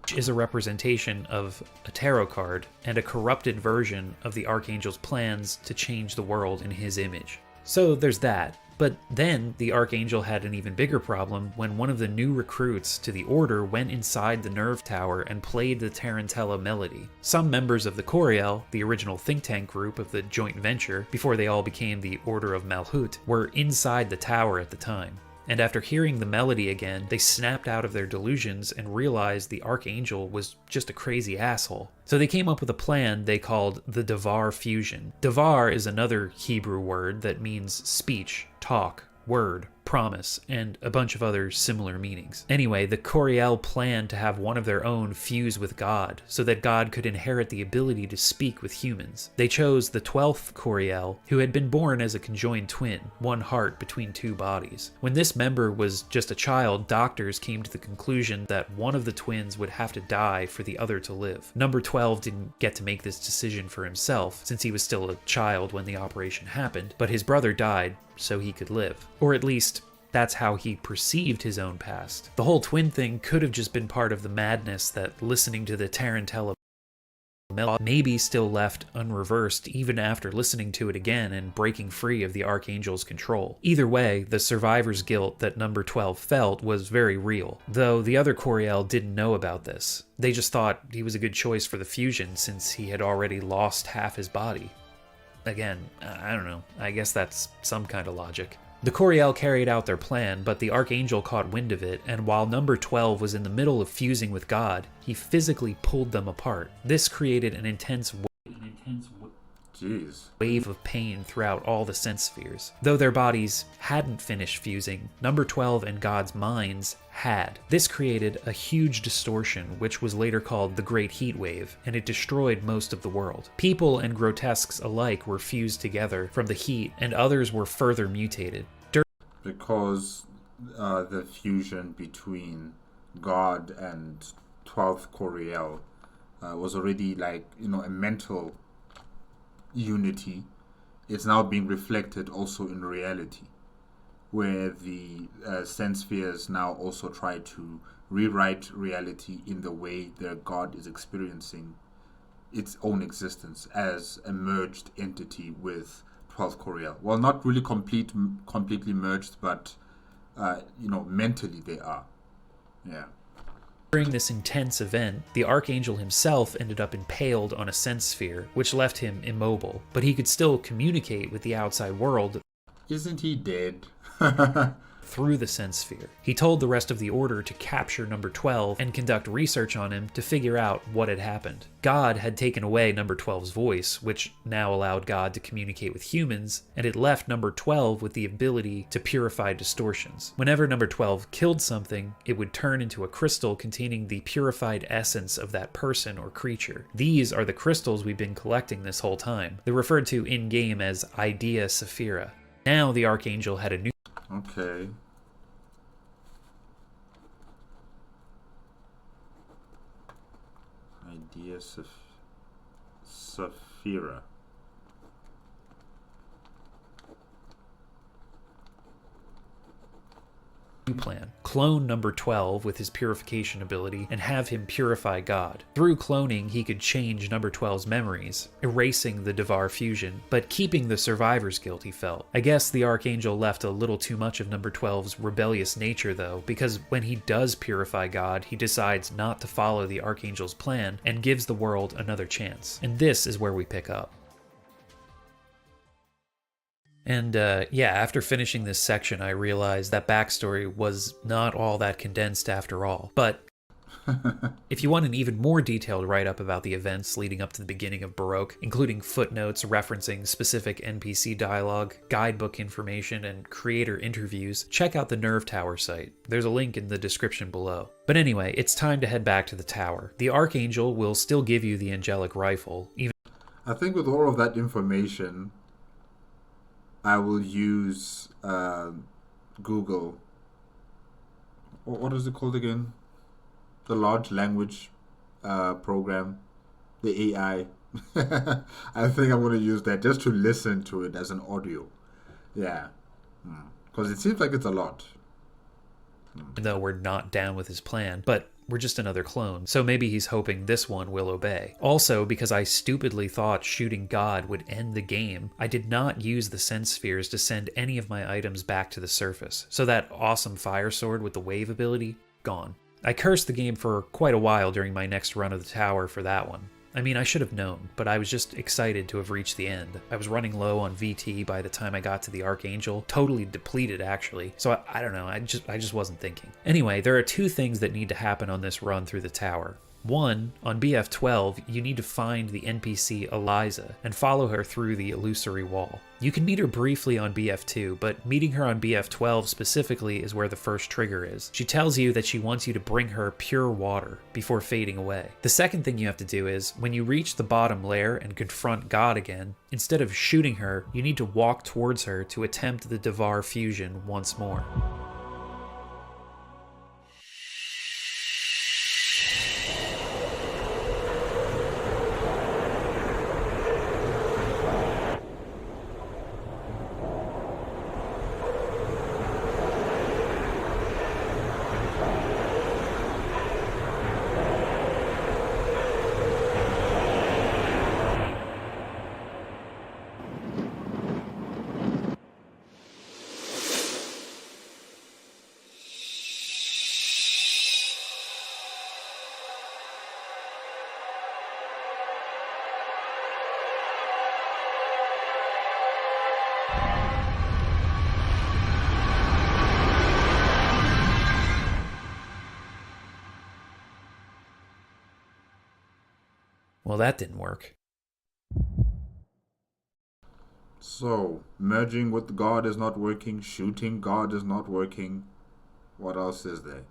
Which is a representation of a tarot card and a corrupted version of the Archangel's plans to change the world in his image. So there's that. But then the Archangel had an even bigger problem when one of the new recruits to the Order went inside the nerve tower and played the Tarantella melody. Some members of the Coriel, the original think tank group of the joint venture, before they all became the Order of Malhut, were inside the tower at the time. And after hearing the melody again, they snapped out of their delusions and realized the Archangel was just a crazy asshole. So they came up with a plan they called the Davar Fusion. Davar is another Hebrew word that means speech, talk, word, promise, and a bunch of other similar meanings. Anyway, the Coriel planned to have one of their own fuse with God, so that God could inherit the ability to speak with humans. They chose the 12th Coriel, who had been born as a conjoined twin, one heart between 2 bodies. When this member was just a child, doctors came to the conclusion that one of the twins would have to die for the other to live. Number 12 didn't get to make this decision for himself, since he was still a child when the operation happened, but his brother died so he could live. Or at least, that's how he perceived his own past. The whole twin thing could have just been part of the madness that listening to the Tarantella melody maybe still left unreversed even after listening to it again and breaking free of the Archangel's control. Either way, the survivor's guilt that number 12 felt was very real, though the other Coriel didn't know about this. They just thought he was a good choice for the fusion since he had already lost half his body. Again, I don't know, I guess that's some kind of logic. The Coriel carried out their plan, but the Archangel caught wind of it, and while number 12 was in the middle of fusing with God, he physically pulled them apart. This created an intense wave of pain throughout all the sense spheres. Though their bodies hadn't finished fusing, number 12 and God's minds had. This created a huge distortion, which was later called the Great Heat Wave, and it destroyed most of the world. People and grotesques alike were fused together from the heat, and others were further mutated. Because the fusion between God and 12th Coriel was already a mental unity. It's now being reflected also in reality, where the sense spheres now also try to rewrite reality in the way their God is experiencing its own existence as a merged entity with 12th Coriel. Well, not really completely merged, but mentally they are. Yeah. During this intense event, the Archangel himself ended up impaled on a sense sphere, which left him immobile, but he could still communicate with the outside world. Isn't he dead? Through the sense sphere. He told the rest of the Order to capture number 12 and conduct research on him to figure out what had happened. God had taken away number 12's voice, which now allowed God to communicate with humans, and it left number 12 with the ability to purify distortions. Whenever number 12 killed something, it would turn into a crystal containing the purified essence of that person or creature. These are the crystals we've been collecting this whole time. They're referred to in-game as Idea Saphira. Now the Archangel had a new Okay. Idea Saphira. plan. Clone number 12 with his purification ability and have him purify God. Through cloning, he could change number 12's memories, erasing the Devar fusion, but keeping the survivor's guilt he felt. I guess the Archangel left a little too much of number 12's rebellious nature though, because when he does purify God, he decides not to follow the Archangel's plan and gives the world another chance. And this is where we pick up. And yeah, after finishing this section, I realized that backstory was not all that condensed after all. But if you want an even more detailed write-up about the events leading up to the beginning of Baroque, including footnotes referencing specific NPC dialogue, guidebook information, and creator interviews, check out the Nerve Tower site. There's a link in the description below. But anyway, it's time to head back to the tower. The Archangel will still give you the angelic rifle, even I think with all of that information, I will use Google. What is it called again? The large language program, the AI. I think I'm going to use that just to listen to it as an audio. Yeah, because it seems like it's a lot. though we're not down with his plan, but we're just another clone, so maybe he's hoping this one will obey. Also, because I stupidly thought shooting God would end the game, I did not use the sense spheres to send any of my items back to the surface, so that awesome fire sword with the wave ability, gone. I cursed the game for quite a while during my next run of the tower for that one. I mean, I should have known, but I was just excited to have reached the end. I was running low on VT by the time I got to the Archangel, totally depleted actually, so I don't know, I just wasn't thinking. Anyway, there are two things that need to happen on this run through the tower. One, on BF12, you need to find the NPC Eliza and follow her through the illusory wall. You can meet her briefly on BF2, but meeting her on BF12 specifically is where the first trigger is. She tells you that she wants you to bring her pure water before fading away. The second thing you have to do is, when you reach the bottom layer and confront God again, instead of shooting her, you need to walk towards her to attempt the Devar fusion once more. Well, that didn't work. So, merging with God is not working, shooting God is not working. What else is there?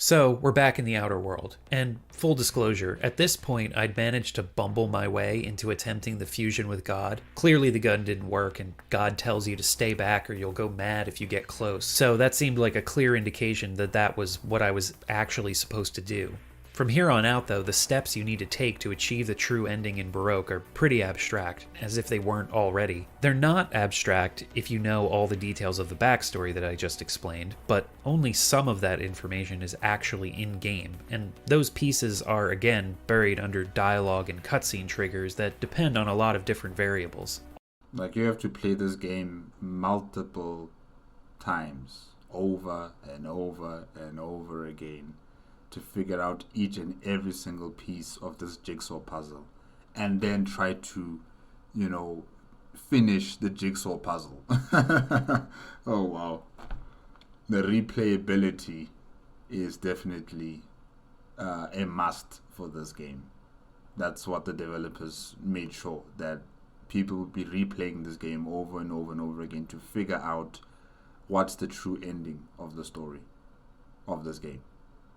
So, we're back in the outer world, and full disclosure, at this point I'd managed to bumble my way into attempting the fusion with God. Clearly the gun didn't work, and God tells you to stay back or you'll go mad if you get close. So that seemed like a clear indication that that was what I was actually supposed to do. From here on out, though, the steps you need to take to achieve the true ending in Baroque are pretty abstract, as if they weren't already. They're not abstract if you know all the details of the backstory that I just explained, but only some of that information is actually in-game, and those pieces are, again, buried under dialogue and cutscene triggers that depend on a lot of different variables. Like, you have to play this game multiple times, over and over and over again, to figure out each and every single piece of this jigsaw puzzle, and then try to, finish the jigsaw puzzle. Oh wow. The replayability is definitely a must for this game. That's what the developers made sure, that people would be replaying this game over and over and over again to figure out what's the true ending of the story of this game.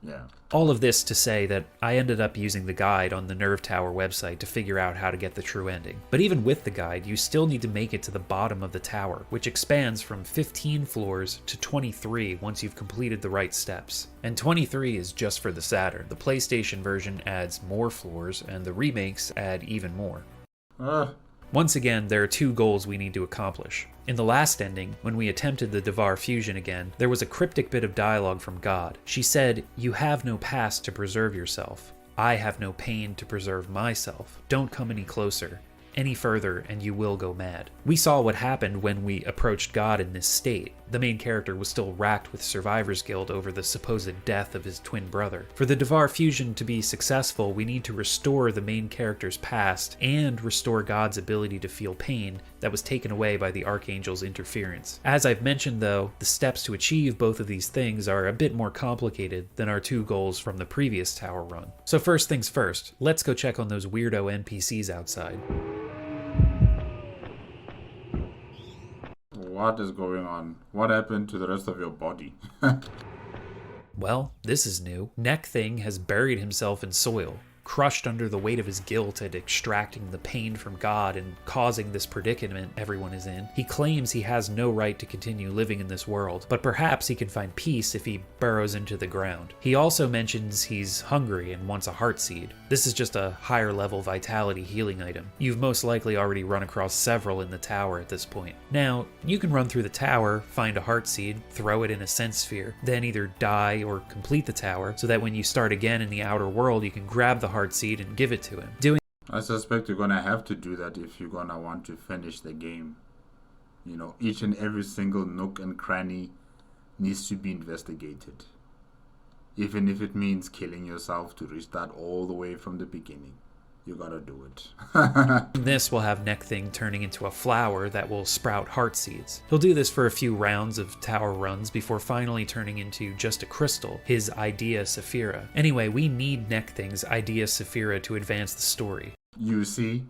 Yeah. All of this to say that I ended up using the guide on the Nerve Tower website to figure out how to get the true ending. But even with the guide, you still need to make it to the bottom of the tower, which expands from 15 floors to 23 once you've completed the right steps. And 23 is just for the Saturn. The PlayStation version adds more floors, and the remakes add even more. Once again, there are two goals we need to accomplish. In the last ending, when we attempted the Devar fusion again, there was a cryptic bit of dialogue from God. She said, "You have no past to preserve yourself. I have no pain to preserve myself. Don't come any closer. Any further and you will go mad." We saw what happened when we approached God in this state. The main character was still racked with survivor's guilt over the supposed death of his twin brother. For the Devar fusion to be successful, we need to restore the main character's past and restore God's ability to feel pain that was taken away by the Archangel's interference. As I've mentioned though, the steps to achieve both of these things are a bit more complicated than our two goals from the previous tower run. So first things first, let's go check on those weirdo NPCs outside. What is going on? What happened to the rest of your body? Well, this is new. Neck Thing has buried himself in soil, crushed under the weight of his guilt at extracting the pain from God and causing this predicament everyone is in. He claims he has no right to continue living in this world, but perhaps he can find peace if he burrows into the ground. He also mentions he's hungry and wants a heart seed. This is just a higher level vitality healing item. You've most likely already run across several in the tower at this point. Now, you can run through the tower, find a heart seed, throw it in a sense sphere, then either die or complete the tower so that when you start again in the outer world you can grab the heart seed and give it to him. I suspect you're gonna have to do that if you're gonna want to finish the game. Each and every single nook and cranny needs to be investigated. Even if it means killing yourself to restart all the way from the beginning. You gotta do it. This will have Neck Thing turning into a flower that will sprout heart seeds. He'll do this for a few rounds of tower runs before finally turning into just a crystal, his Idea Saphira. Anyway, we need Neck Thing's Idea Saphira to advance the story. You see,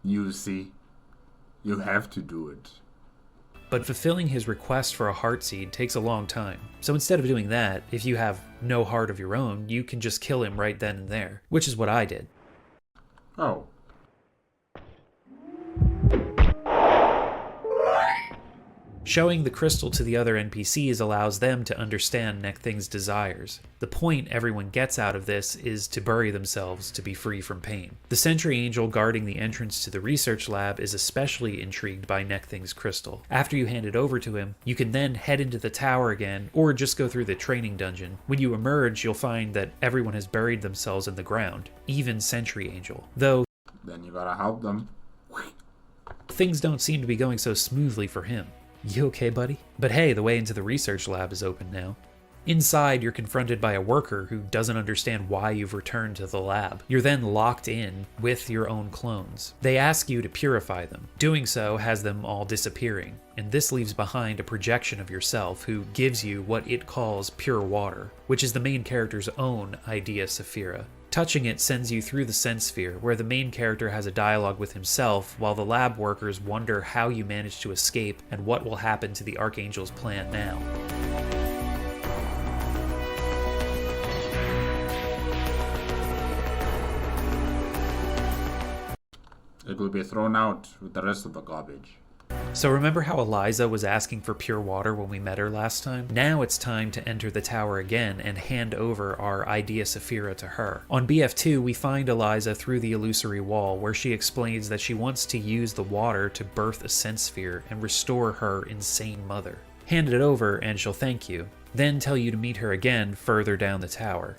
you have to do it. But fulfilling his request for a heart seed takes a long time. So instead of doing that, if you have no heart of your own, you can just kill him right then and there, which is what I did. Oh. Showing the crystal to the other NPCs allows them to understand Neck Thing's desires. The point everyone gets out of this is to bury themselves to be free from pain. The Sentry Angel guarding the entrance to the research lab is especially intrigued by Neck Thing's crystal. After you hand it over to him, you can then head into the tower again, or just go through the training dungeon. When you emerge, you'll find that everyone has buried themselves in the ground, even Sentry Angel. Though, then you gotta help them. Things don't seem to be going so smoothly for him. You okay, buddy? But hey, the way into the research lab is open now. Inside, you're confronted by a worker who doesn't understand why you've returned to the lab. You're then locked in with your own clones. They ask you to purify them. Doing so has them all disappearing, and this leaves behind a projection of yourself who gives you what it calls pure water, which is the main character's own Idea Saphira. Touching it sends you through the sense sphere, where the main character has a dialogue with himself, while the lab workers wonder how you managed to escape and what will happen to the Archangel's plan now. It will be thrown out with the rest of the garbage. So remember how Eliza was asking for pure water when we met her last time? Now it's time to enter the tower again and hand over our Idea Saphira to her. On BF2, we find Eliza through the illusory wall, where she explains that she wants to use the water to birth a sense sphere and restore her insane mother. Hand it over and she'll thank you, then tell you to meet her again further down the tower.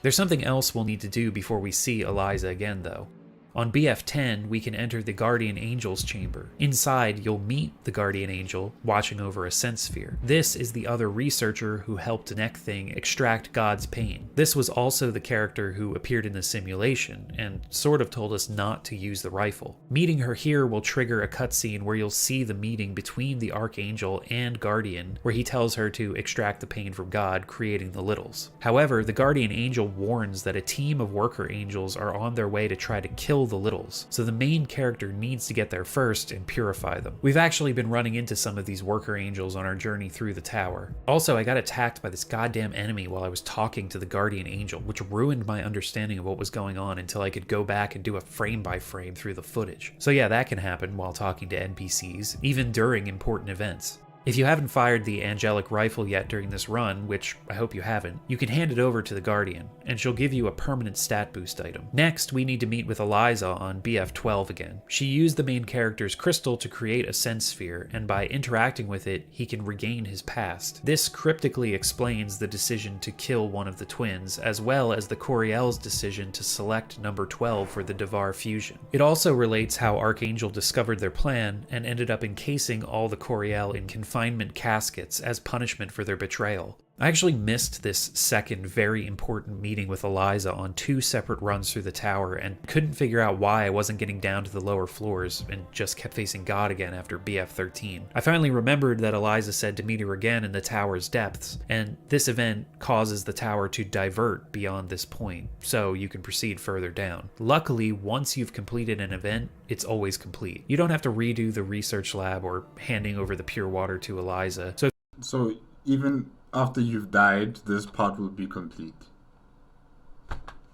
There's something else we'll need to do before we see Eliza again though. On BF10, we can enter the Guardian Angel's chamber. Inside, you'll meet the Guardian Angel watching over a sense sphere. This is the other researcher who helped Neck Thing extract God's pain. This was also the character who appeared in the simulation and sort of told us not to use the rifle. Meeting her here will trigger a cutscene where you'll see the meeting between the Archangel and Guardian, where he tells her to extract the pain from God, creating the Littles. However, the Guardian Angel warns that a team of worker angels are on their way to try to kill the Littles, so the main character needs to get there first and purify them. We've actually been running into some of these worker angels on our journey through the tower. Also, I got attacked by this goddamn enemy while I was talking to the Guardian Angel, which ruined my understanding of what was going on until I could go back and do a frame by frame through the footage. So yeah, that can happen while talking to NPCs, even during important events. If you haven't fired the angelic rifle yet during this run, which I hope you haven't, you can hand it over to the Guardian, and she'll give you a permanent stat boost item. Next, we need to meet with Eliza on BF12 again. She used the main character's crystal to create a sense sphere, and by interacting with it, he can regain his past. This cryptically explains the decision to kill one of the twins, as well as the Coriel's decision to select number 12 for the Devar fusion. It also relates how Archangel discovered their plan and ended up encasing all the Coriel in confinement caskets as punishment for their betrayal. I actually missed this second very important meeting with Eliza on 2 separate runs through the tower and couldn't figure out why I wasn't getting down to the lower floors and just kept facing God again after BF13. I finally remembered that Eliza said to meet her again in the tower's depths, and this event causes the tower to divert beyond this point, so you can proceed further down. Luckily, once you've completed an event, it's always complete. You don't have to redo the research lab or handing over the pure water to Eliza. So even after you've died, this part will be complete.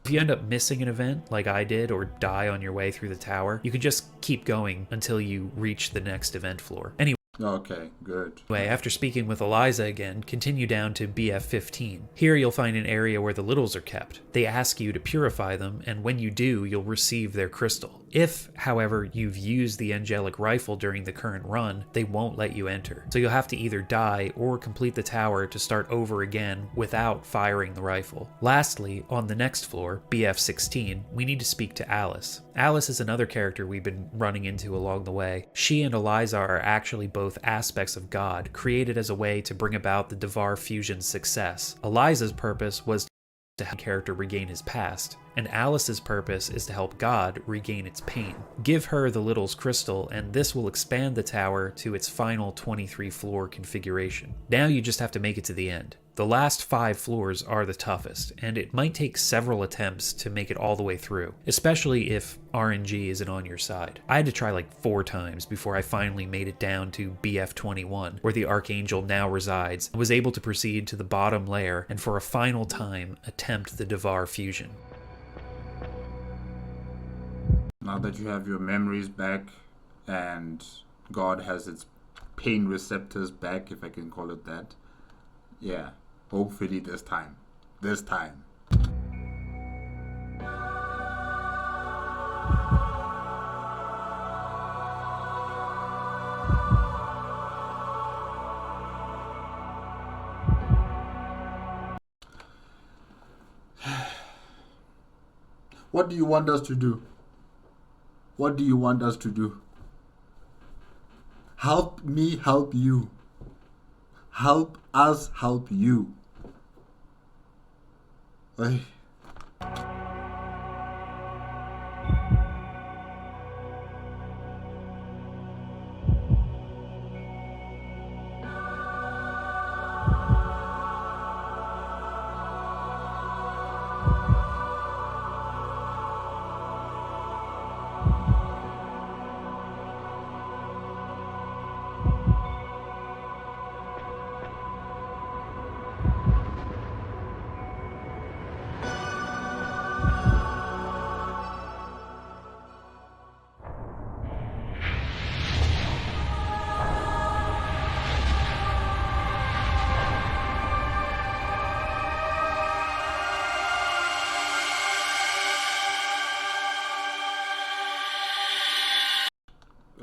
If you end up missing an event, like I did, or die on your way through the tower, you can just keep going until you reach the next event floor. Anyway, Okay, good. after speaking with Eliza again, continue down to BF15. Here you'll find an area where the Littles are kept. They ask you to purify them, and when you do, you'll receive their crystal. If, however, you've used the angelic rifle during the current run, they won't let you enter. So you'll have to either die or complete the tower to start over again without firing the rifle. Lastly, on the next floor, BF16, we need to speak to Alice. Alice is another character we've been running into along the way. She and Eliza are actually both aspects of God, created as a way to bring about the Devar fusion's success. Eliza's purpose was to help the character regain his past, and Alice's purpose is to help God regain its pain. Give her the Little's crystal, and this will expand the tower to its final 23-floor configuration. Now you just have to make it to the end. The last 5 floors are the toughest, and it might take several attempts to make it all the way through, especially if RNG isn't on your side. I had to try like 4 times before I finally made it down to BF21, where the Archangel now resides, and was able to proceed to the bottom layer and for a final time attempt the Devar fusion. Now that you have your memories back and God has its pain receptors back, if I can call it that, yeah, hopefully this time. What do you want us to do? What do you want us to do? Help me help you. Help us help you. Ay.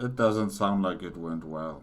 It doesn't sound like it went well.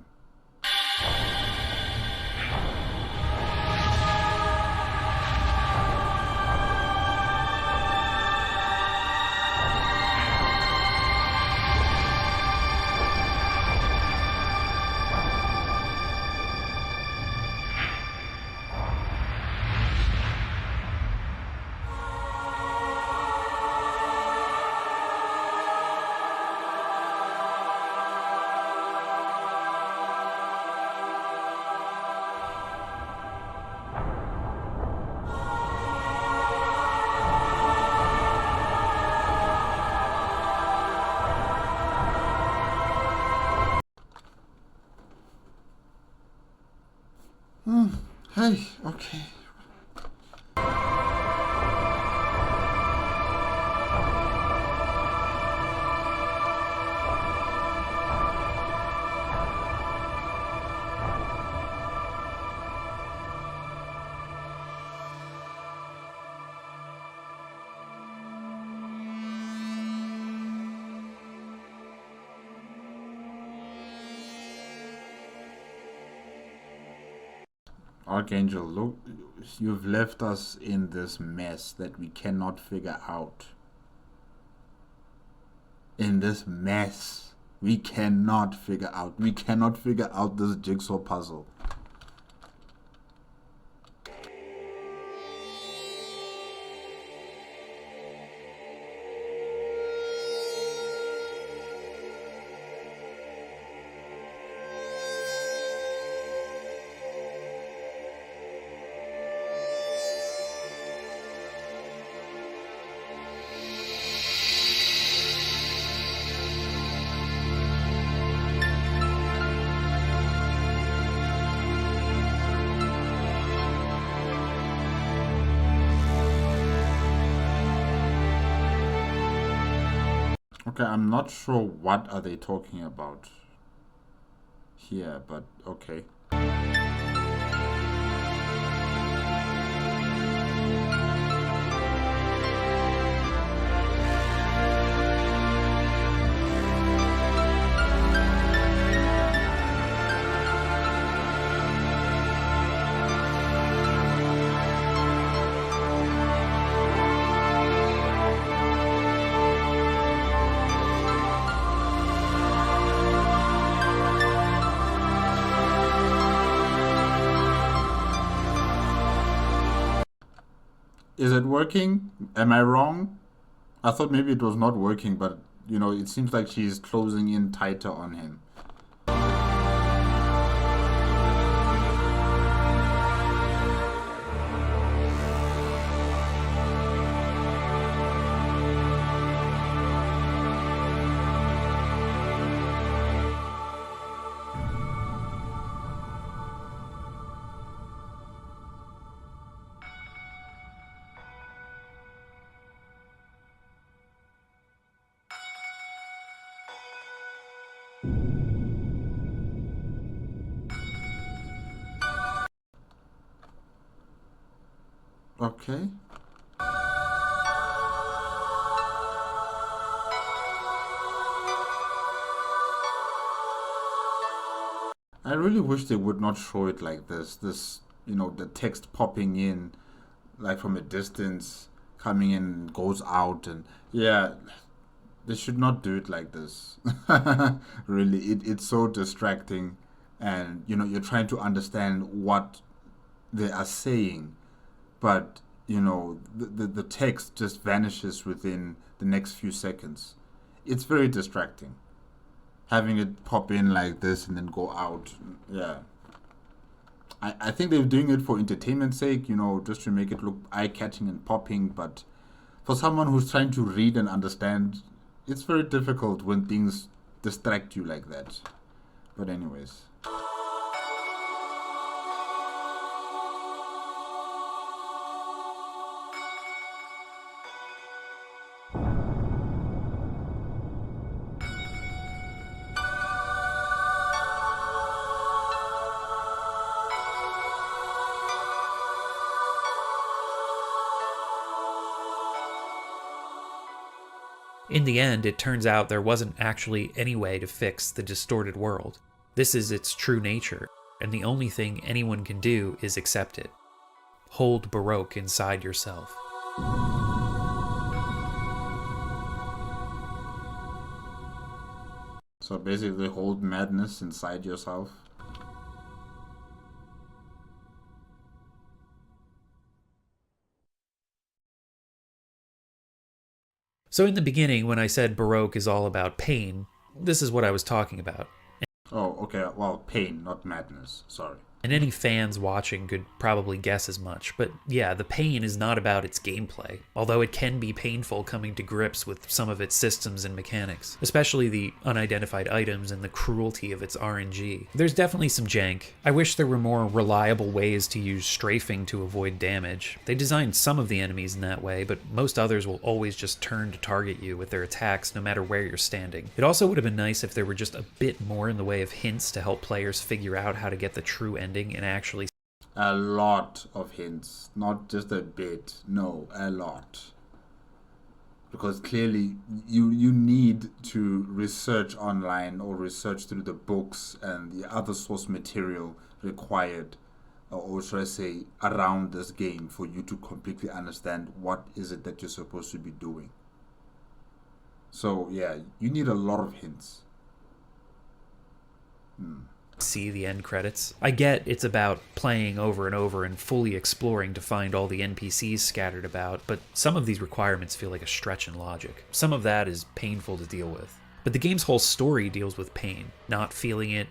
Hey, okay. Archangel, look, you've left us in this mess that we cannot figure out. In this mess, we cannot figure out. We cannot figure out this jigsaw puzzle. Okay, I'm not sure what are they talking about here, but okay. Is it working? Am I wrong? I thought maybe it was not working, but it seems like she's closing in tighter on him. Okay. I really wish they would not show it like this. The text popping in, like from a distance, coming in, goes out, and yeah, they should not do it like this. Really, it's so distracting, and you're trying to understand what they are saying, but the text just vanishes within the next few seconds. It's very distracting having it pop in like this and then go out. Yeah, I think they're doing it for entertainment's sake, just to make it look eye-catching and popping, but for someone who's trying to read and understand, it's very difficult when things distract you like that. But anyways. In the end, it turns out there wasn't actually any way to fix the distorted world. This is its true nature, and the only thing anyone can do is accept it. Hold Baroque inside yourself. So basically, hold madness inside yourself. So in the beginning, when I said Baroque is all about pain, this is what I was talking about. Oh, okay. Well, pain, not madness. Sorry. And any fans watching could probably guess as much. But yeah, the pain is not about its gameplay, although it can be painful coming to grips with some of its systems and mechanics, especially the unidentified items and the cruelty of its RNG. There's definitely some jank. I wish there were more reliable ways to use strafing to avoid damage. They designed some of the enemies in that way, but most others will always just turn to target you with their attacks no matter where you're standing. It also would have been nice if there were just a bit more in the way of hints to help players figure out how to get the true ending and actually a lot of hints, not just a bit. No, a lot. Because clearly you need to research online or research through the books and the other source material required, or should I say around this game, for you to completely understand what is it that you're supposed to be doing. So yeah, you need a lot of hints. see the end credits. I get it's about playing over and over and fully exploring to find all the NPCs scattered about, but some of these requirements feel like a stretch in logic. Some of that is painful to deal with. But the game's whole story deals with pain, not feeling it,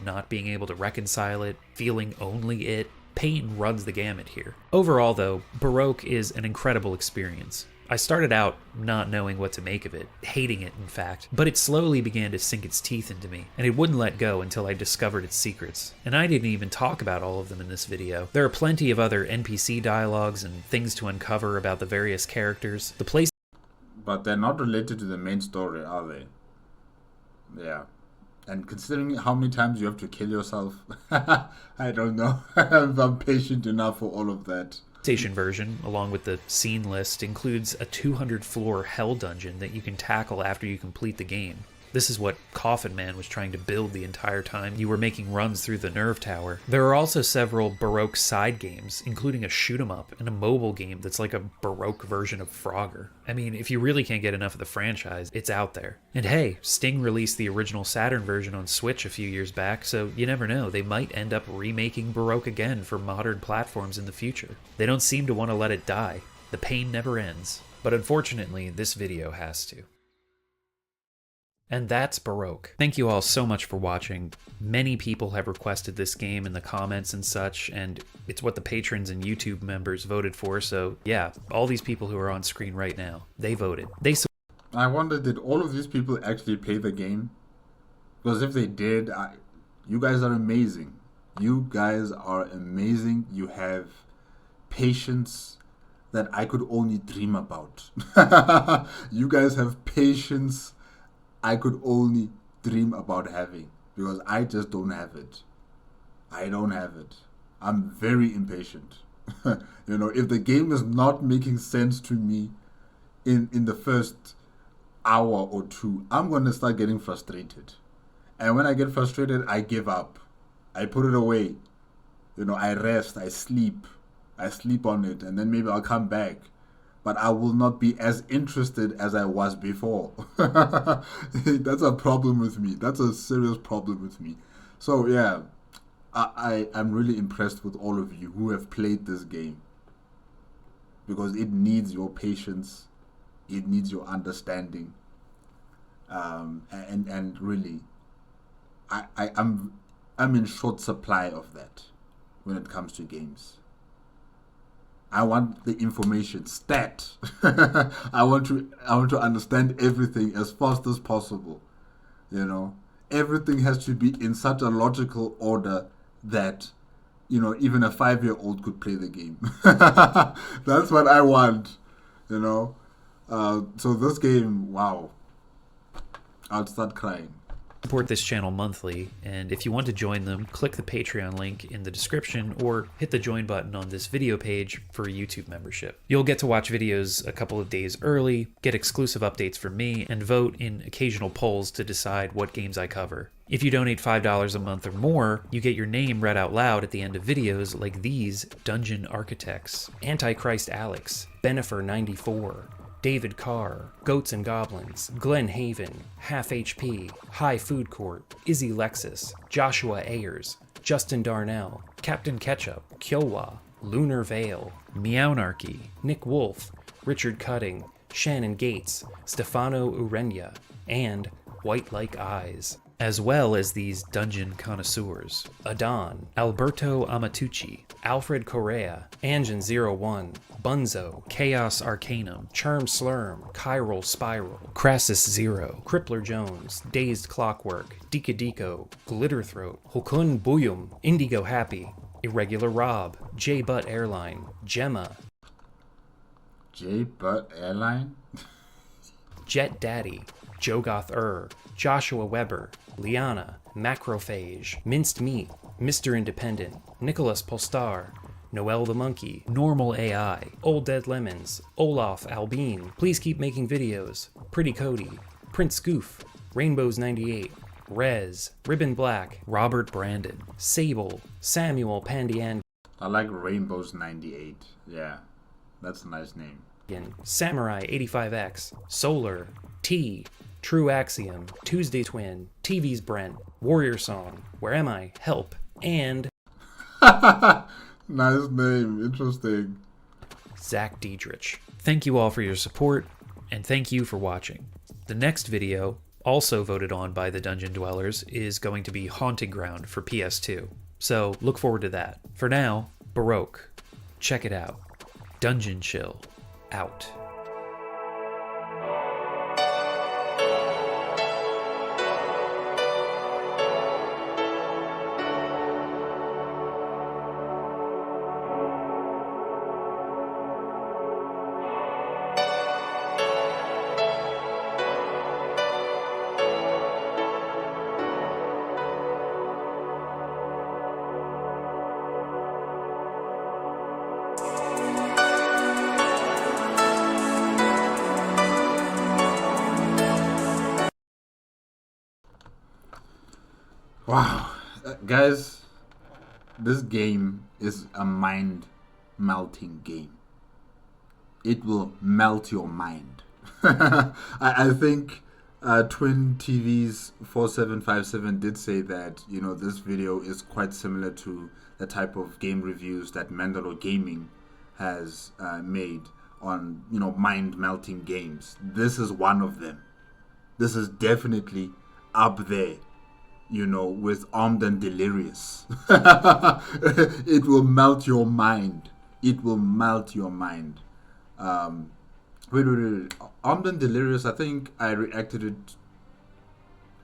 not being able to reconcile it, feeling only it. Pain runs the gamut here. Overall, though, Baroque is an incredible experience. I started out not knowing what to make of it, hating it in fact, but it slowly began to sink its teeth into me, and it wouldn't let go until I discovered its secrets. And I didn't even talk about all of them in this video. There are plenty of other NPC dialogues and things to uncover about the various characters. The place, but they're not related to the main story, are they? Yeah. And considering how many times you have to kill yourself, I don't know if I'm patient enough for all of that. PlayStation version, along with the scene list, includes a 200-floor hell dungeon that you can tackle after you complete the game. This is what Coffin Man was trying to build the entire time you were making runs through the Nerve Tower. There are also several Baroque side games, including a shoot-'em-up and a mobile game that's like a Baroque version of Frogger. I mean, if you really can't get enough of the franchise, it's out there. And hey, Sting released the original Saturn version on Switch a few years back, so you never know, they might end up remaking Baroque again for modern platforms in the future. They don't seem to want to let it die. The pain never ends. But unfortunately, this video has to. And that's Baroque. Thank you all so much for watching. Many people have requested this game in the comments and such, and it's what the patrons and YouTube members voted for, so yeah, all these people who are on screen right now, they voted. I wonder, did all of these people actually play the game? Because if they did, you guys are amazing. You guys are amazing. You have patience that I could only dream about. You guys have patience I could only dream about having, because I just don't have it. I don't have it. I'm very impatient. You know, if the game is not making sense to me in the first hour or two, I'm going to start getting frustrated. And when I get frustrated, I give up. I put it away. You know, I rest, I sleep on it, and then maybe I'll come back. But I will not be as interested as I was before. That's a problem with me. That's a serious problem with me. So yeah, I'm really impressed with all of you who have played this game, because it needs your patience, it needs your understanding, and really, I'm in short supply of that when it comes to games. I want the information stat. I want to understand everything as fast as possible. You know, everything has to be in such a logical order that, you know, even a 5-year-old could play the game. That's what I want. You know, so this game, wow, I'll start crying. Support this channel monthly, and if you want to join them, click the Patreon link in the description or hit the join button on this video page for a YouTube membership. You'll get to watch videos a couple of days early, get exclusive updates from me, and vote in occasional polls to decide what games I cover. If you donate $5 a month or more, you get your name read out loud at the end of videos like these Dungeon Architects, Antichrist Alex, Benifer94, David Carr, Goats and Goblins, Glenn Haven, Half HP, High Food Court, Izzy Lexus, Joshua Ayers, Justin Darnell, Captain Ketchup, Kyowa, Lunar Vale, Meownarchy, Nick Wolf, Richard Cutting, Shannon Gates, Stefano Urenia, and White Like Eyes. as well as these dungeon connoisseurs: Adon, Alberto Amatucci, Alfred Correa, Angen01, Bunzo, Chaos Arcanum, Charm Slurm, Chiral Spiral, Crassus Zero, Crippler Jones, Dazed Clockwork, Dika Glitterthroat, Hokun Buyum, Indigo Happy, Irregular Rob, J Butt Airline, Gemma, J Butt Airline? Jet Daddy, Jogoth Joshua Weber, Liana, Macrophage, Minced Meat, Mr. Independent, Nicholas Polstar, Noel the Monkey, Normal AI, Old Dead Lemons, Olaf Albine, Please Keep Making Videos, Pretty Cody, Prince Goof, Rainbows 98, Rez, Ribbon Black, Robert Brandon, Sable, Samuel Pandian, I like Rainbows 98. Yeah, that's a nice name. Samurai 85X, Solar, T, True Axiom, Tuesday Twin, TV's Brent, Warrior Song, Where Am I? Help, and Nice name, interesting. Zach Diedrich. Thank you all for your support, and thank you for watching. The next video, also voted on by the Dungeon Dwellers, is going to be Haunting Ground for PS2. So look forward to that. For now, Baroque. Check it out. Dungeon Chill. Out. Wow. Guys, this game is a mind-melting game. It will melt your mind. I think Twin TV's 4757 did say that, this video is quite similar to the type of game reviews that Mandalore Gaming has made on, mind-melting games. This is one of them. This is definitely up there, with Armed and Delirious. It will melt your mind. It will melt your mind. Wait. Armed and Delirious, I think I reacted it.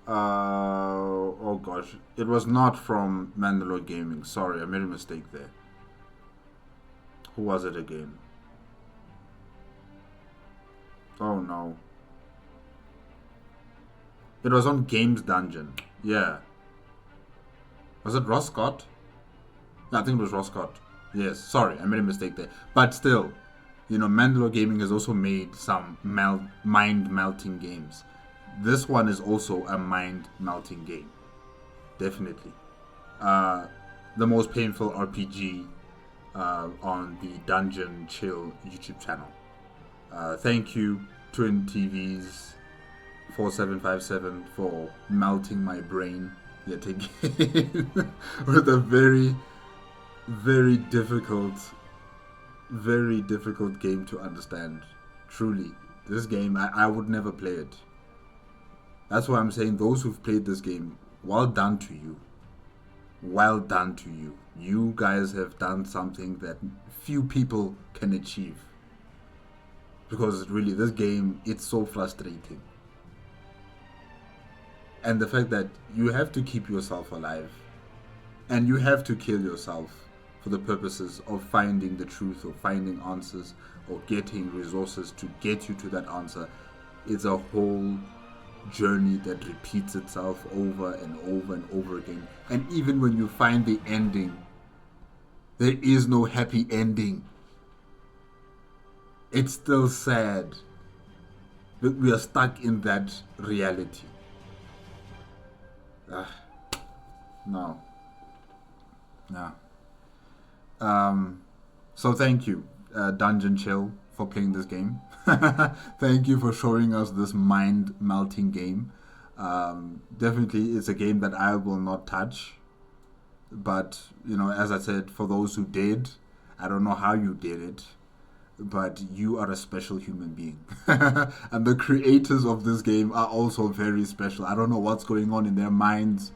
Oh gosh. It was not from Mandalore Gaming. Sorry, I made a mistake there. Who was it again? Oh no. It was on Games Dungeon. Yeah. Was it Ross Scott? No, I think it was Ross Scott. Yes, sorry, I made a mistake there. But still, Mandalore Gaming has also made some mind-melting games. This one is also a mind-melting game. Definitely. The most painful RPG on the Dungeon Chill YouTube channel. Thank you, Twin TV's 4757 for melting my brain yet again with a very, very difficult game to understand. Truly, this game, I would never play it. That's why I'm saying those who've played this game, well done to you. Well done to you. You guys have done something that few people can achieve. Because really, this game, it's so frustrating. And the fact that you have to keep yourself alive and you have to kill yourself for the purposes of finding the truth or finding answers or getting resources to get you to that answer. It's a whole journey that repeats itself over and over and over again. And even when you find the ending, there is no happy ending. It's still sad, but we are stuck in that reality. No. So thank you, Dungeon Chill, for playing this game. Thank you for showing us this mind-melting game. Definitely, it's a game that I will not touch. But, as I said, for those who did, I don't know how you did it. but you are a special human being. And the creators of this game are also very special. I don't know what's going on in their minds,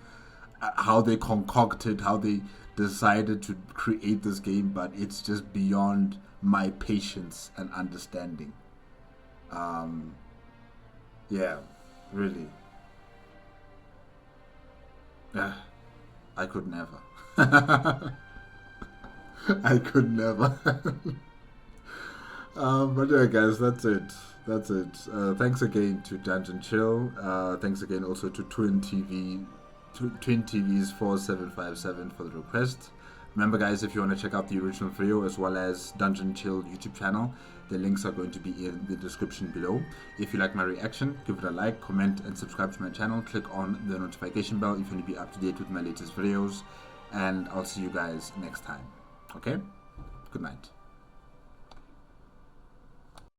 how they concocted, how they decided to create this game, but it's just beyond my patience and understanding. Yeah, really. I could never. I could never. But yeah, guys, that's it. That's it. Thanks again to Dungeon Chill. Thanks again also to Twin TV's 4757 for the request. Remember, guys, if you want to check out the original video as well as Dungeon Chill YouTube channel, the links are going to be in the description below. If you like my reaction, give it a like, comment, and subscribe to my channel. Click on the notification bell if you want to be up to date with my latest videos. And I'll see you guys next time. Okay? Good night.